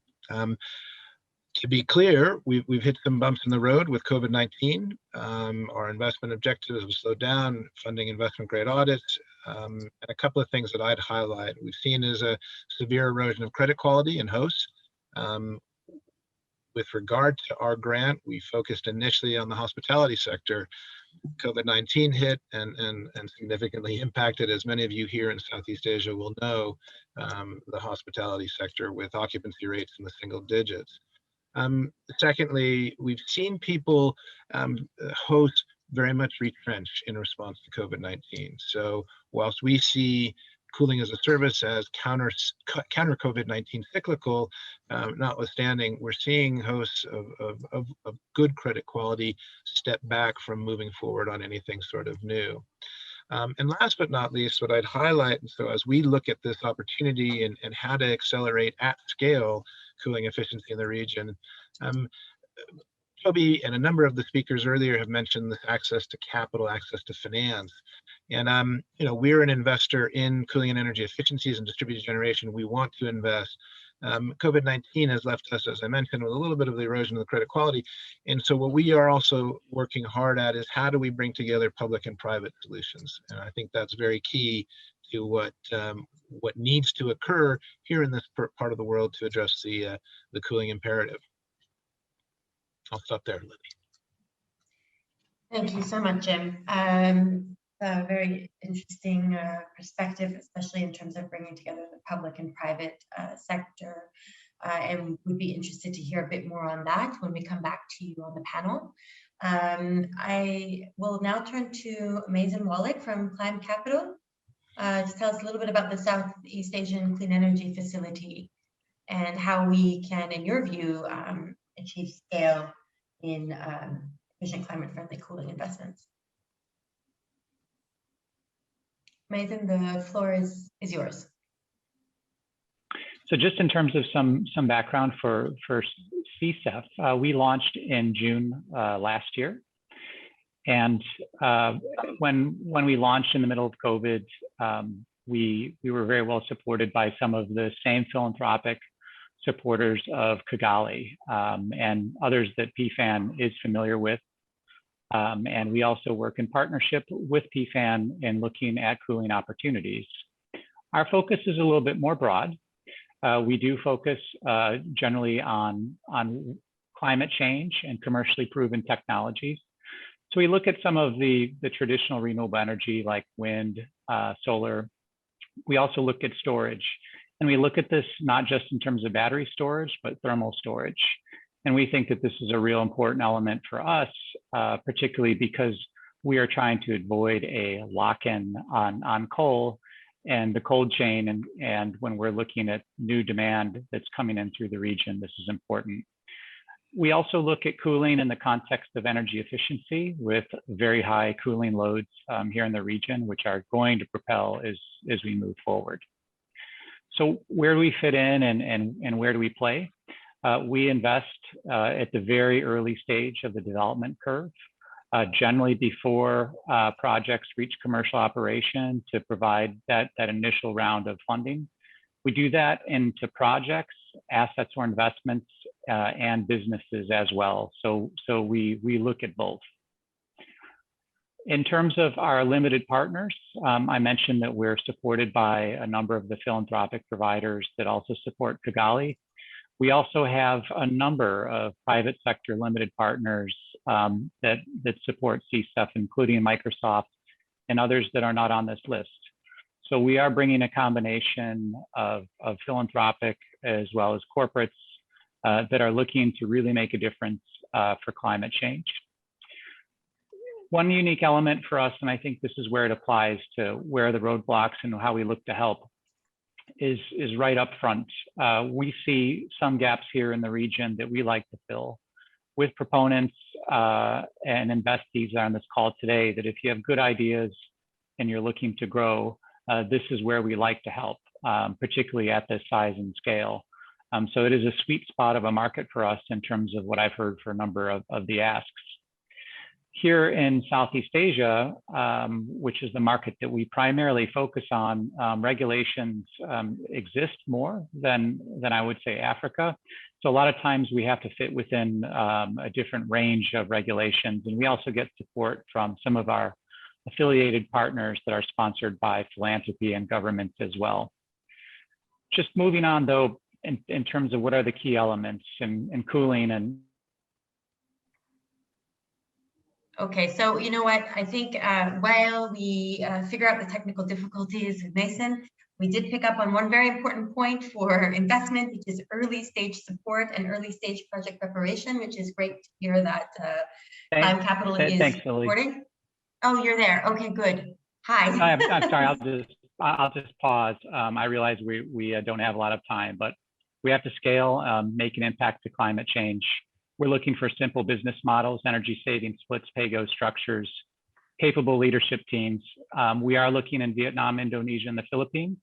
To be clear, we've hit some bumps in the road with COVID-19. Our investment objectives have slowed down, funding investment grade audits, and a couple of things that I'd highlight. We've seen is a severe erosion of credit quality in hosts. With regard to our grant, we focused initially on the hospitality sector. COVID-19 hit and significantly impacted, as many of you here in Southeast Asia will know, the hospitality sector with occupancy rates in the single digits. Secondly, we've seen people, hosts, very much retrench in response to COVID-19. So whilst we see cooling as a service as counter COVID-19 cyclical, notwithstanding, we're seeing hosts of good credit quality step back from moving forward on anything sort of new. And last but not least, what I'd highlight, and so as we look at this opportunity and how to accelerate at scale cooling efficiency in the region, Toby and a number of the speakers earlier have mentioned this access to capital, access to finance. And we're an investor in cooling and energy efficiencies and distributed generation. We want to invest. COVID-19 has left us, as I mentioned, with a little bit of the erosion of the credit quality. And so what we are also working hard at is how do we bring together public and private solutions? And I think that's very key to what needs to occur here in this part of the world to address the cooling imperative. I'll stop there, Lily. Thank you so much, Jim. A very interesting perspective, especially in terms of bringing together the public and private sector. And we'd be interested to hear a bit more on that when we come back to you on the panel. I will now turn to Mazen Wallach from Climb Capital to tell us a little bit about the Southeast Asian Clean Energy Facility and how we can, in your view, achieve scale in efficient climate-friendly cooling investments. Mazen, the floor is yours. So just in terms of some background for CCEF, we launched in June last year. And when we launched in the middle of COVID, we were very well supported by some of the same philanthropic supporters of Kigali and others that PFAN is familiar with. And we also work in partnership with PFAN in looking at cooling opportunities. Our focus is a little bit more broad. We do focus generally on climate change and commercially proven technologies. So we look at some of the traditional renewable energy like wind, solar. We also look at storage. And we look at this not just in terms of battery storage, but thermal storage. And we think that this is a real important element for us, particularly because we are trying to avoid a lock-in on coal and the cold chain. And when we're looking at new demand that's coming in through the region, this is important. We also look at cooling in the context of energy efficiency with very high cooling loads here in the region, which are going to propel as we move forward. So where do we fit in and where do we play? We invest at the very early stage of the development curve, generally before projects reach commercial operation to provide that initial round of funding. We do that into projects, assets or investments, and businesses as well. So we look at both. In terms of our limited partners, I mentioned that we're supported by a number of the philanthropic providers that also support Kigali. We also have a number of private sector limited partners that support CCEF, including Microsoft and others that are not on this list. So we are bringing a combination of philanthropic as well as corporates that are looking to really make a difference for climate change. One unique element for us, and I think this is where it applies to where the roadblocks and how we look to help, is right up front. We see some gaps here in the region that we like to fill with proponents and investees on this call today, that if you have good ideas and you're looking to grow, this is where we like to help, particularly at this size and scale. So it is a sweet spot of a market for us in terms of what I've heard for a number of the asks. Here in Southeast Asia, which is the market that we primarily focus on, regulations exist more than I would say Africa. So a lot of times we have to fit within a different range of regulations. And we also get support from some of our affiliated partners that are sponsored by philanthropy and governments as well. Just moving on though, in terms of what are the key elements in cooling and Okay, so you know what, I think while we figure out the technical difficulties with Mason, we did pick up on one very important point for investment, which is early stage support and early stage project preparation, which is great to hear that Climb Capital is supporting. Oh, you're there. Okay, good. Hi. I'm sorry, I'll just pause. I realize we don't have a lot of time, but we have to scale, make an impact to climate change. We're looking for simple business models, energy saving splits, pay-go structures, capable leadership teams. We are looking in Vietnam, Indonesia, and the Philippines,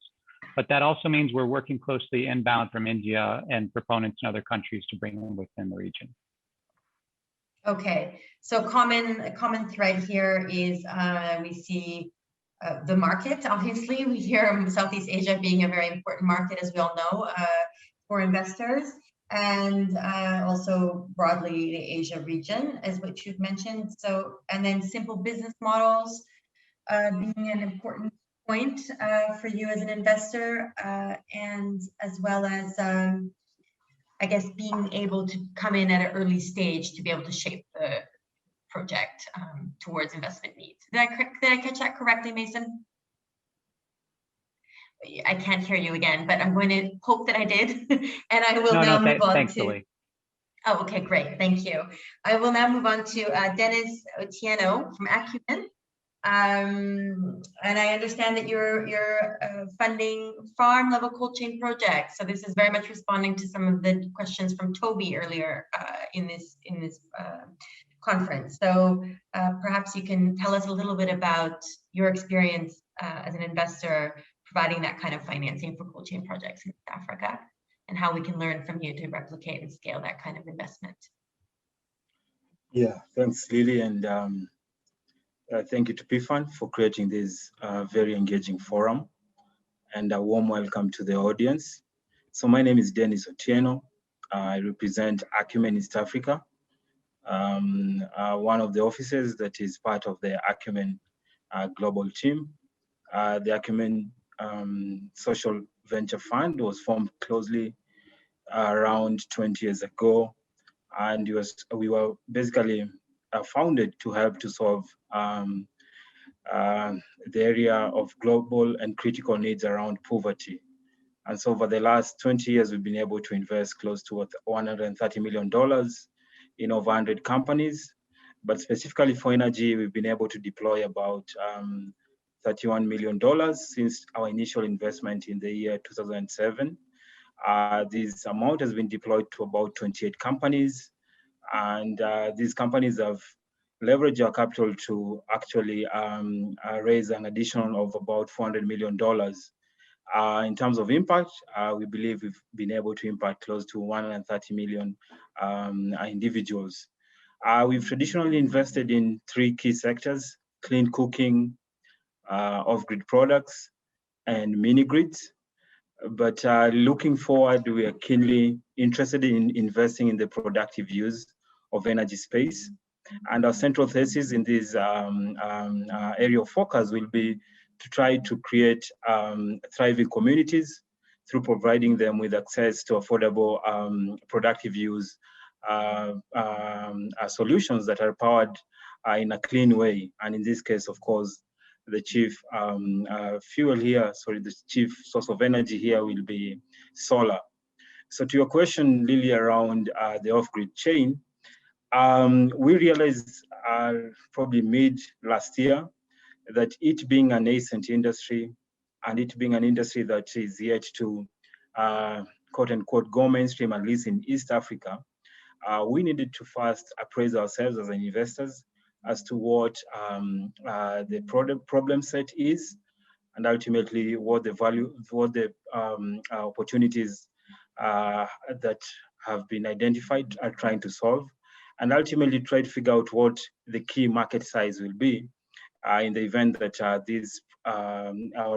but that also means we're working closely inbound from India and proponents in other countries to bring them within the region. Okay, so a common thread here is we see the market. Obviously, we hear Southeast Asia being a very important market, as we all know, for investors, and also broadly the Asia region, as what you've mentioned. So, and then simple business models being an important point for you as an investor, and as well as I guess being able to come in at an early stage to be able to shape the project towards investment needs. Did I catch that correctly, Mason? I can't hear you again, but I'm going to hope that I did, and I will now move on to. Thankfully. Oh, okay, great, thank you. I will now move on to Dennis Otieno from Acumen. And I understand that you're funding farm level cold chain projects. So this is very much responding to some of the questions from Toby earlier in this conference. So perhaps you can tell us a little bit about your experience as an investor providing that kind of financing for cold chain projects in Africa, and how we can learn from you to replicate and scale that kind of investment. Yeah, thanks, Lily, and thank you to PFAN for creating this very engaging forum, and a warm welcome to the audience. So my name is Dennis Otieno. I represent Acumen East Africa, one of the offices that is part of the Acumen global team. The Acumen Social Venture Fund was formed closely around 20 years ago, and we were basically founded to help to solve the area of global and critical needs around poverty. And so over the last 20 years, we've been able to invest close to $130 million in over 100 companies. But specifically for energy, we've been able to deploy about $31 million since our initial investment in the year 2007. This amount has been deployed to about 28 companies. And these companies have leveraged our capital to actually raise an additional of about $400 million. In terms of impact, we believe we've been able to impact close to 130 million individuals. We've traditionally invested in 3 key sectors: clean cooking, off-grid products, and mini-grids. But looking forward, we are keenly interested in investing in the productive use of energy space. And our central thesis in this area of focus will be to try to create thriving communities through providing them with access to affordable productive use solutions that are powered in a clean way. And in this case, of course, the chief the chief source of energy here will be solar. So to your question, Lily, around the off-grid chain, we realized probably mid last year that it being a nascent industry, and it being an industry that is yet to quote unquote go mainstream, at least in East Africa, we needed to first appraise ourselves as investors as to what the problem set is, and ultimately what the opportunities that have been identified are trying to solve, and ultimately try to figure out what the key market size will be in the event that our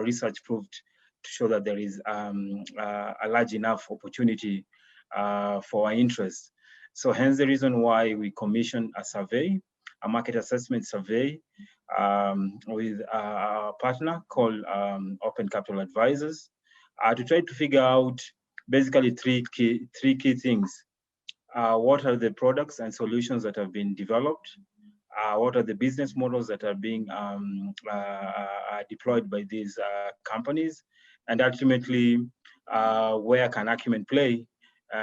research proved to show that there is a large enough opportunity for our interest. So hence the reason why we commissioned a survey, a market assessment survey with our partner called Open Capital Advisors to try to figure out basically three key things. What are the products and solutions that have been developed? What are the business models that are being deployed by these companies? And ultimately, where can Acumen play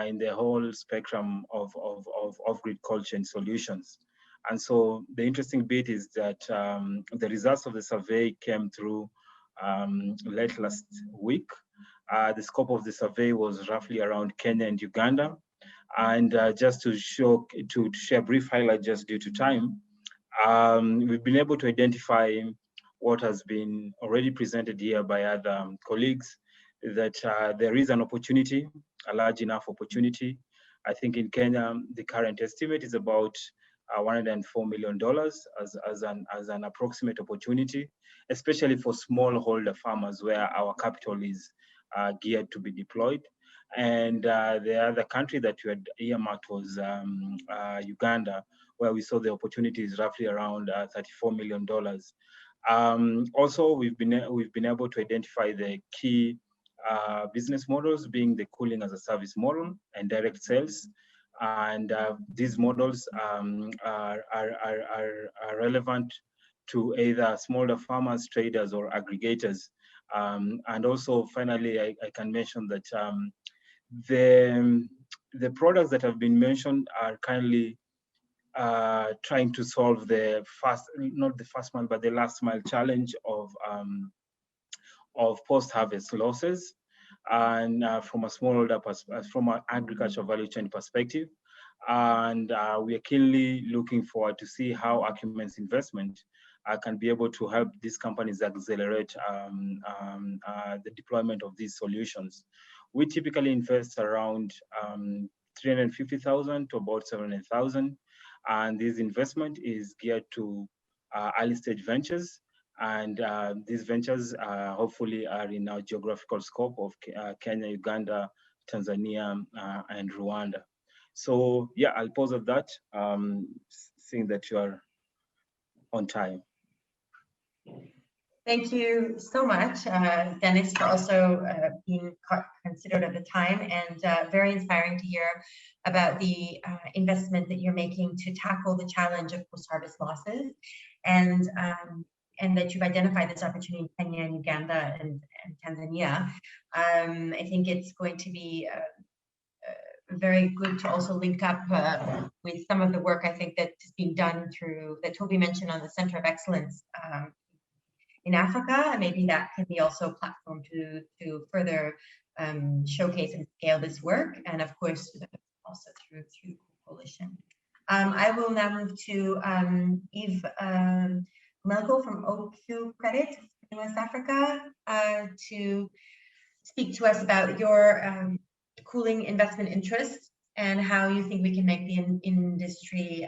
in the whole spectrum of off-grid cold chain solutions? And so the interesting bit is that the results of the survey came through late last week. The scope of the survey was roughly around Kenya and Uganda. And just to share a brief highlight just due to time, We've been able to identify what has been already presented here by other colleagues, that there is an opportunity, a large enough opportunity. I think in Kenya, the current estimate is about $104 million as an approximate opportunity, especially for smallholder farmers where our capital is geared to be deployed. And the other country that we had earmarked was Uganda, where we saw the opportunity is roughly around $34 million. Also, we've been able to identify the key business models, being the cooling as a service model and direct sales. And these models are relevant to either smaller farmers, traders, or aggregators. And also, finally, I can mention that the products that have been mentioned are kindly trying to solve the not the first mile, but the last mile challenge of post-harvest losses. And from a smallholder from an agricultural value chain perspective. And we are keenly looking forward to see how Acumen's investment can be able to help these companies accelerate the deployment of these solutions. We typically invest around 350,000 to about 700,000, and this investment is geared to early stage ventures. And these ventures hopefully are in our geographical scope of Kenya, Uganda, Tanzania, and Rwanda. So yeah, I'll pause at that, seeing that you are on time. Thank you so much, Dennis, for also being considered at the time, and very inspiring to hear about the investment that you're making to tackle the challenge of post-harvest losses, and that you've identified this opportunity in Kenya and Uganda and Tanzania. I think it's going to be very good to also link up with some of the work I think that is being done through, that Toby mentioned, on the Center of Excellence in Africa, and maybe that can be also a platform to further showcase and scale this work, and of course also through coalition. I will now move to Yves Melko from OQ Credit in West Africa to speak to us about your cooling investment interests and how you think we can make the industry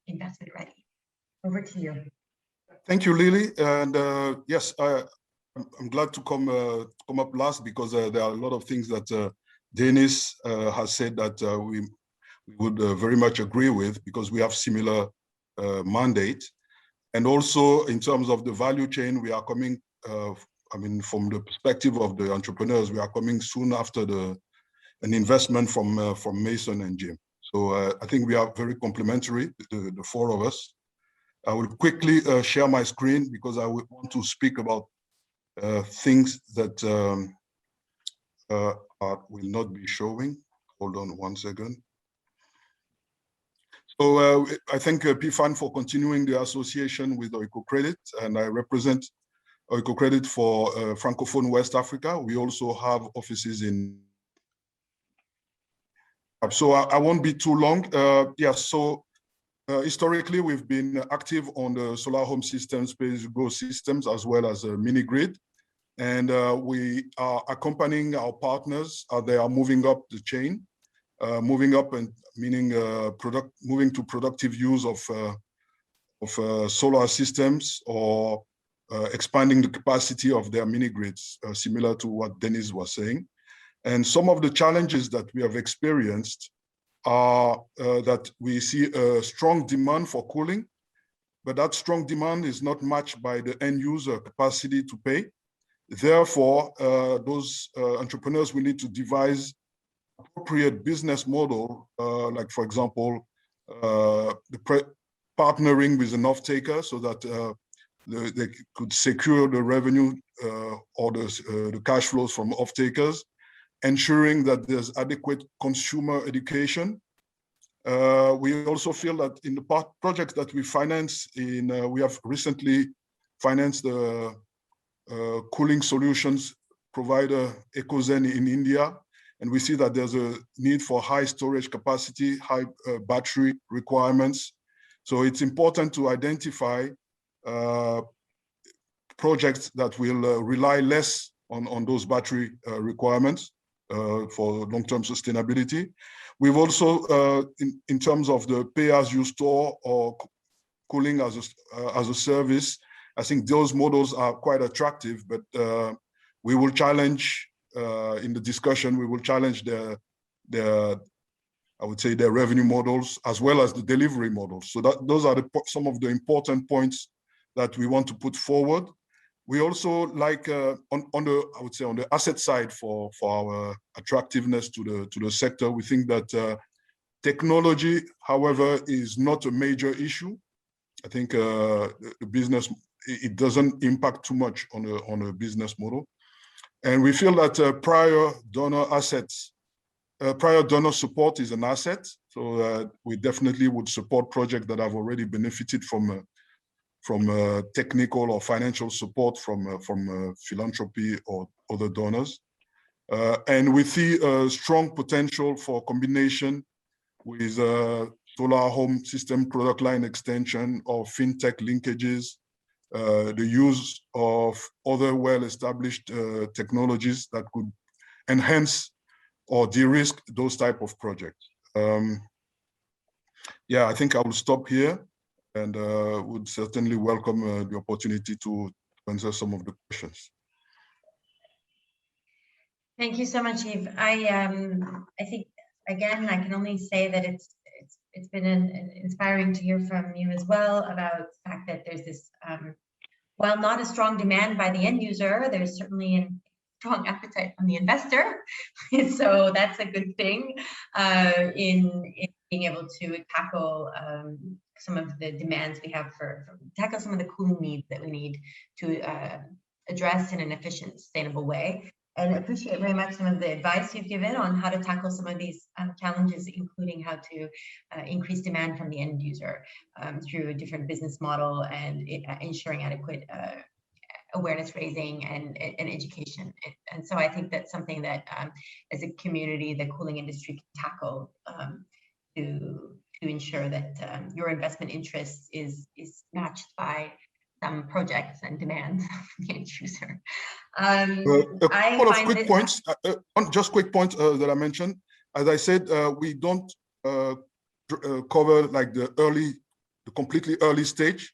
investment ready. Over to you. Thank you, Lily. And yes, I'm glad to come up last, because there are a lot of things that Dennis has said that we would very much agree with, because we have similar mandate. And also in terms of the value chain, we are coming, I mean, from the perspective of the entrepreneurs, we are coming soon after an investment from Mason and Jim. So I think we are very complementary, the four of us. I will quickly share my screen, because I would want to speak about things that will not be showing. Hold on one second. So I thank PFAN for continuing the association with Oikocredit, and I represent Oikocredit for Francophone West Africa. We also have offices in. So I won't be too long. So historically, we've been active on the solar home systems, pay-as-you-go systems, as well as a mini grid. And we are accompanying our partners. They are moving up the chain, moving up, and meaning moving to productive use of solar systems, or expanding the capacity of their mini grids, similar to what Dennis was saying. And some of the challenges that we have experienced are that we see a strong demand for cooling, but that strong demand is not matched by the end user capacity to pay. Therefore, those entrepreneurs will need to devise appropriate business model, like, for example, partnering with an off-taker, so that they could secure the revenue or the cash flows from off-takers, ensuring that there's adequate consumer education. We also feel that in the projects that we finance we have recently financed the cooling solutions provider Ecozen in India, and we see that there's a need for high storage capacity, high battery requirements. So it's important to identify projects that will rely less on those battery requirements for long-term sustainability. We've also, in terms of the pay-as-you-store or cooling as a service, I think those models are quite attractive, but we will challenge, in the discussion, we will challenge I would say their revenue models as well as the delivery models. So those are some of the important points that we want to put forward. We also like I would say on the asset side for our attractiveness to the sector, we think that technology, however, is not a major issue. I think the business, it doesn't impact too much on a business model. And we feel that prior donor support is an asset. So we definitely would support projects that have already benefited from technical or financial support from philanthropy or other donors. And we see a strong potential for combination with solar home system product line extension or fintech linkages, the use of other well-established technologies that could enhance or de-risk those type of projects. Yeah, I think I will stop here and would certainly welcome the opportunity to answer some of the questions. Thank you so much, Yves. I think, again, I can only say that it's been inspiring to hear from you as well about the fact that there's this, while not a strong demand by the end user, there's certainly a strong appetite from the investor. So that's a good thing in being able to tackle some of the demands we have tackle some of the cooling needs that we need to address in an efficient, sustainable way. And I appreciate very much some of the advice you've given on how to tackle some of these challenges, including how to increase demand from the end user through a different business model and ensuring adequate awareness raising and education. And so I think that's something that as a community, the cooling industry can tackle to ensure that your investment interest is matched by some projects and demands from the end user. A couple of quick points, just quick points that I mentioned. As I said, we don't cover like the completely early stage.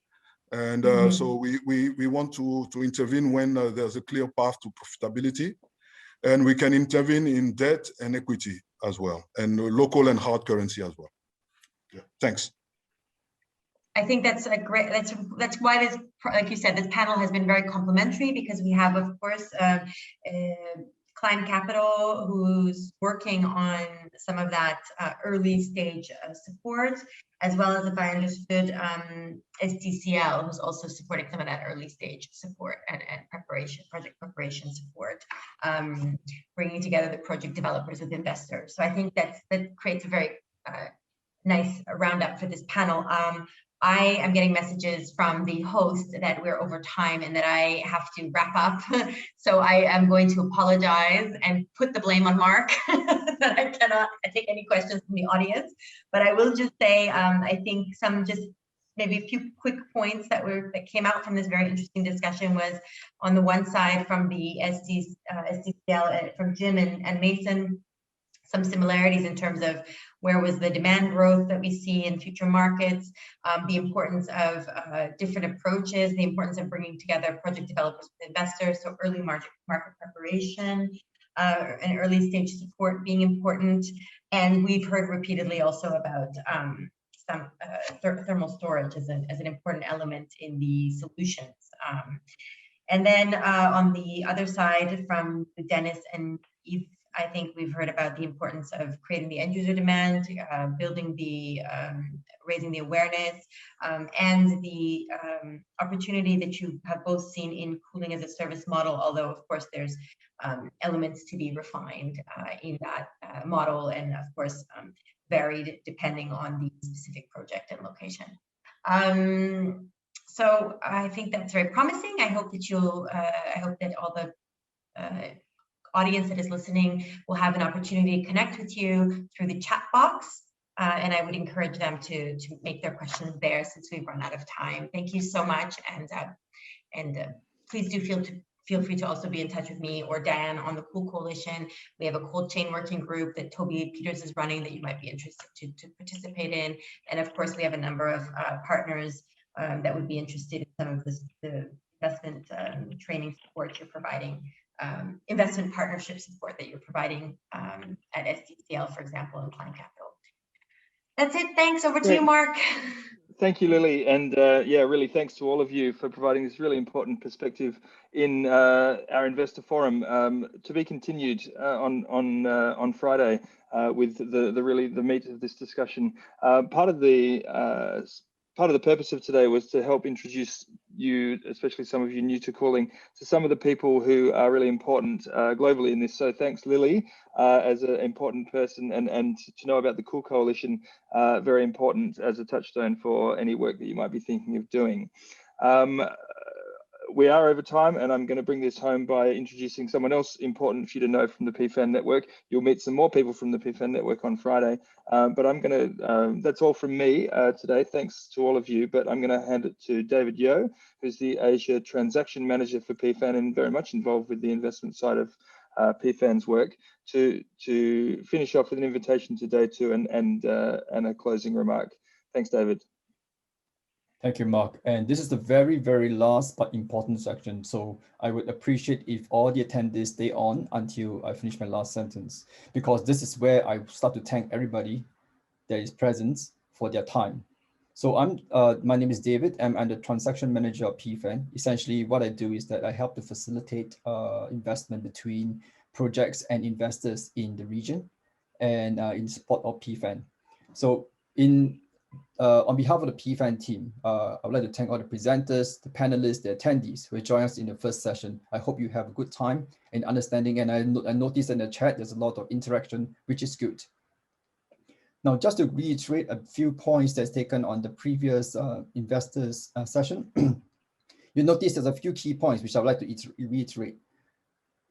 And so we want to intervene when there's a clear path to profitability. And we can intervene in debt and equity as well, and local and hard currency as well. Yeah, thanks. I think that's a great, that's why this, like you said, this panel has been very complimentary, because we have, of course, Client Capital, who's working on some of that early stage support, as well as, if I understood, SDCL, who's also supporting some of that early stage support and preparation, project preparation support, bringing together the project developers with investors. So I think that creates a very nice roundup for this panel. I am getting messages from the host that we're over time and that I have to wrap up. So I am going to apologize and put the blame on Mark that I cannot take any questions from the audience. But I will just say, I think maybe a few quick points that came out from this very interesting discussion was, on the one side from the SDCL, from Jim and Mason, some similarities in terms of where was the demand growth that we see in future markets, the importance of different approaches, the importance of bringing together project developers with investors, so early market preparation and early stage support being important. And we've heard repeatedly also about some thermal storage as an important element in the solutions. And then on the other side, from Dennis and Yves, I think we've heard about the importance of creating the end user demand, building raising the awareness, and the opportunity that you have both seen in cooling as a service model, although of course there's elements to be refined in that model, and of course varied depending on the specific project and location. So I think that's very promising. I hope that all the audience that is listening will have an opportunity to connect with you through the chat box And I would encourage them to make their questions there since we've run out of time. Thank you so much, and please do feel free to also be in touch with me or Dan on the Cool Coalition. We have a cold chain working group that Toby Peters is running that you might be interested to participate in. And of course, we have a number of partners that would be interested in some of the investment training support you're providing, investment partnership support that you're providing at SDCL, for example, and Klein Capital. That's it. Thanks. Over to you, Mark. Thank you, Lily, and yeah, really thanks to all of you for providing this really important perspective in our investor forum, to be continued on Friday with the meat of this discussion. Part of the purpose of today was to help introduce you, especially some of you new to calling, to some of the people who are really important globally in this. So thanks, Lily, as an important person, and to know about the Cool Coalition, very important as a touchstone for any work that you might be thinking of doing. We are over time, and I'm going to bring this home by introducing someone else important for you to know from the PFAN network. You'll meet some more people from the PFAN network on Friday, but I'm going to, that's all from me today. Thanks to all of you, but I'm going to hand it to David Yeo, who's the Asia Transaction Manager for PFAN and very much involved with the investment side of PFAN's work, to finish off with an invitation to day 2 and a closing remark. Thanks, David. Thank you, Mark. And this is the very, very last but important section. So I would appreciate if all the attendees stay on until I finish my last sentence, because this is where I start to thank everybody that is present for their time. So my name is David, and I'm the transaction manager of PFAN. Essentially, what I do is that I help to facilitate investment between projects and investors in the region and in support of PFAN. So on behalf of the PFAN team, I would like to thank all the presenters, the panelists, the attendees who joined us in the first session. I hope you have a good time and understanding, and I noticed in the chat there's a lot of interaction, which is good. Now, just to reiterate a few points that's taken on the previous investors session, you notice there's a few key points which I would like to reiterate.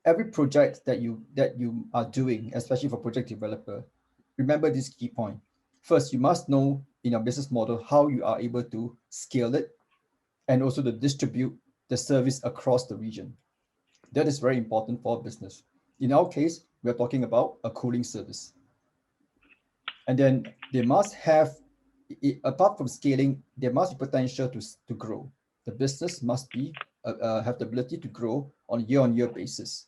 Every project that you are doing, especially for project developer, remember this key point. First, you must know in your business model how you are able to scale it and also to distribute the service across the region. That is very important for business. In our case, we're talking about a cooling service. And then they must have, apart from scaling, there must be potential to grow. The business must be have the ability to grow on a year-on-year basis.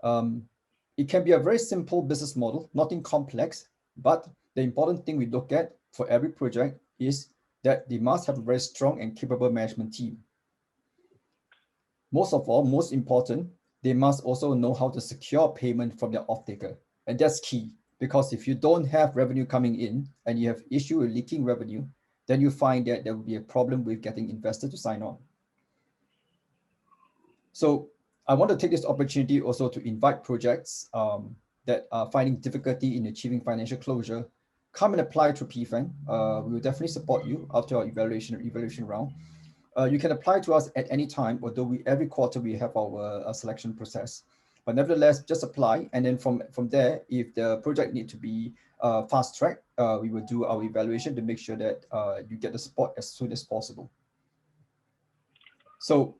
It can be a very simple business model, nothing complex, but the important thing we look at for every project is that they must have a very strong and capable management team. Most of all, most important, they must also know how to secure payment from their off-taker. And that's key, because if you don't have revenue coming in and you have issue with leaking revenue, then you find that there will be a problem with getting investors to sign on. So I want to take this opportunity also to invite projects that are finding difficulty in achieving financial closure. Come and apply to PFAN. We will definitely support you after our evaluation round. You can apply to us at any time, although every quarter we have our selection process. But nevertheless, just apply, and then from there, if the project need to be fast-tracked, we will do our evaluation to make sure that you get the support as soon as possible. So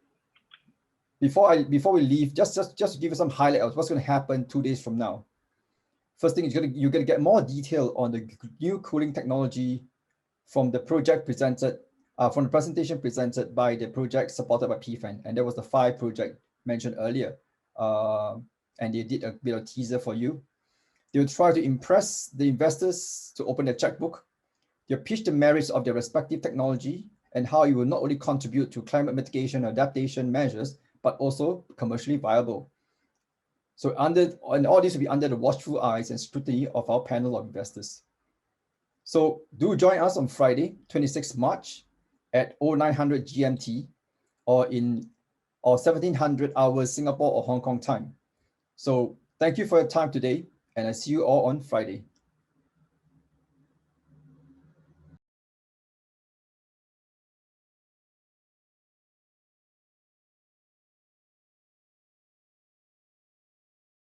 before we leave, just to give you some highlight of what's going to happen 2 days from now. First thing is you're going to get more detail on the new cooling technology from the project presented, from the presentation presented by the project supported by PFAN, and there was the 5 project mentioned earlier, and they did a bit of teaser for you. They'll try to impress the investors to open their checkbook. They'll pitch the merits of their respective technology and how it will not only contribute to climate mitigation or adaptation measures, but also commercially viable. So and all this will be under the watchful eyes and scrutiny of our panel of investors. So do join us on Friday, 26 March at 0900 GMT or 1700 hours Singapore or Hong Kong time. So thank you for your time today, and I see you all on Friday.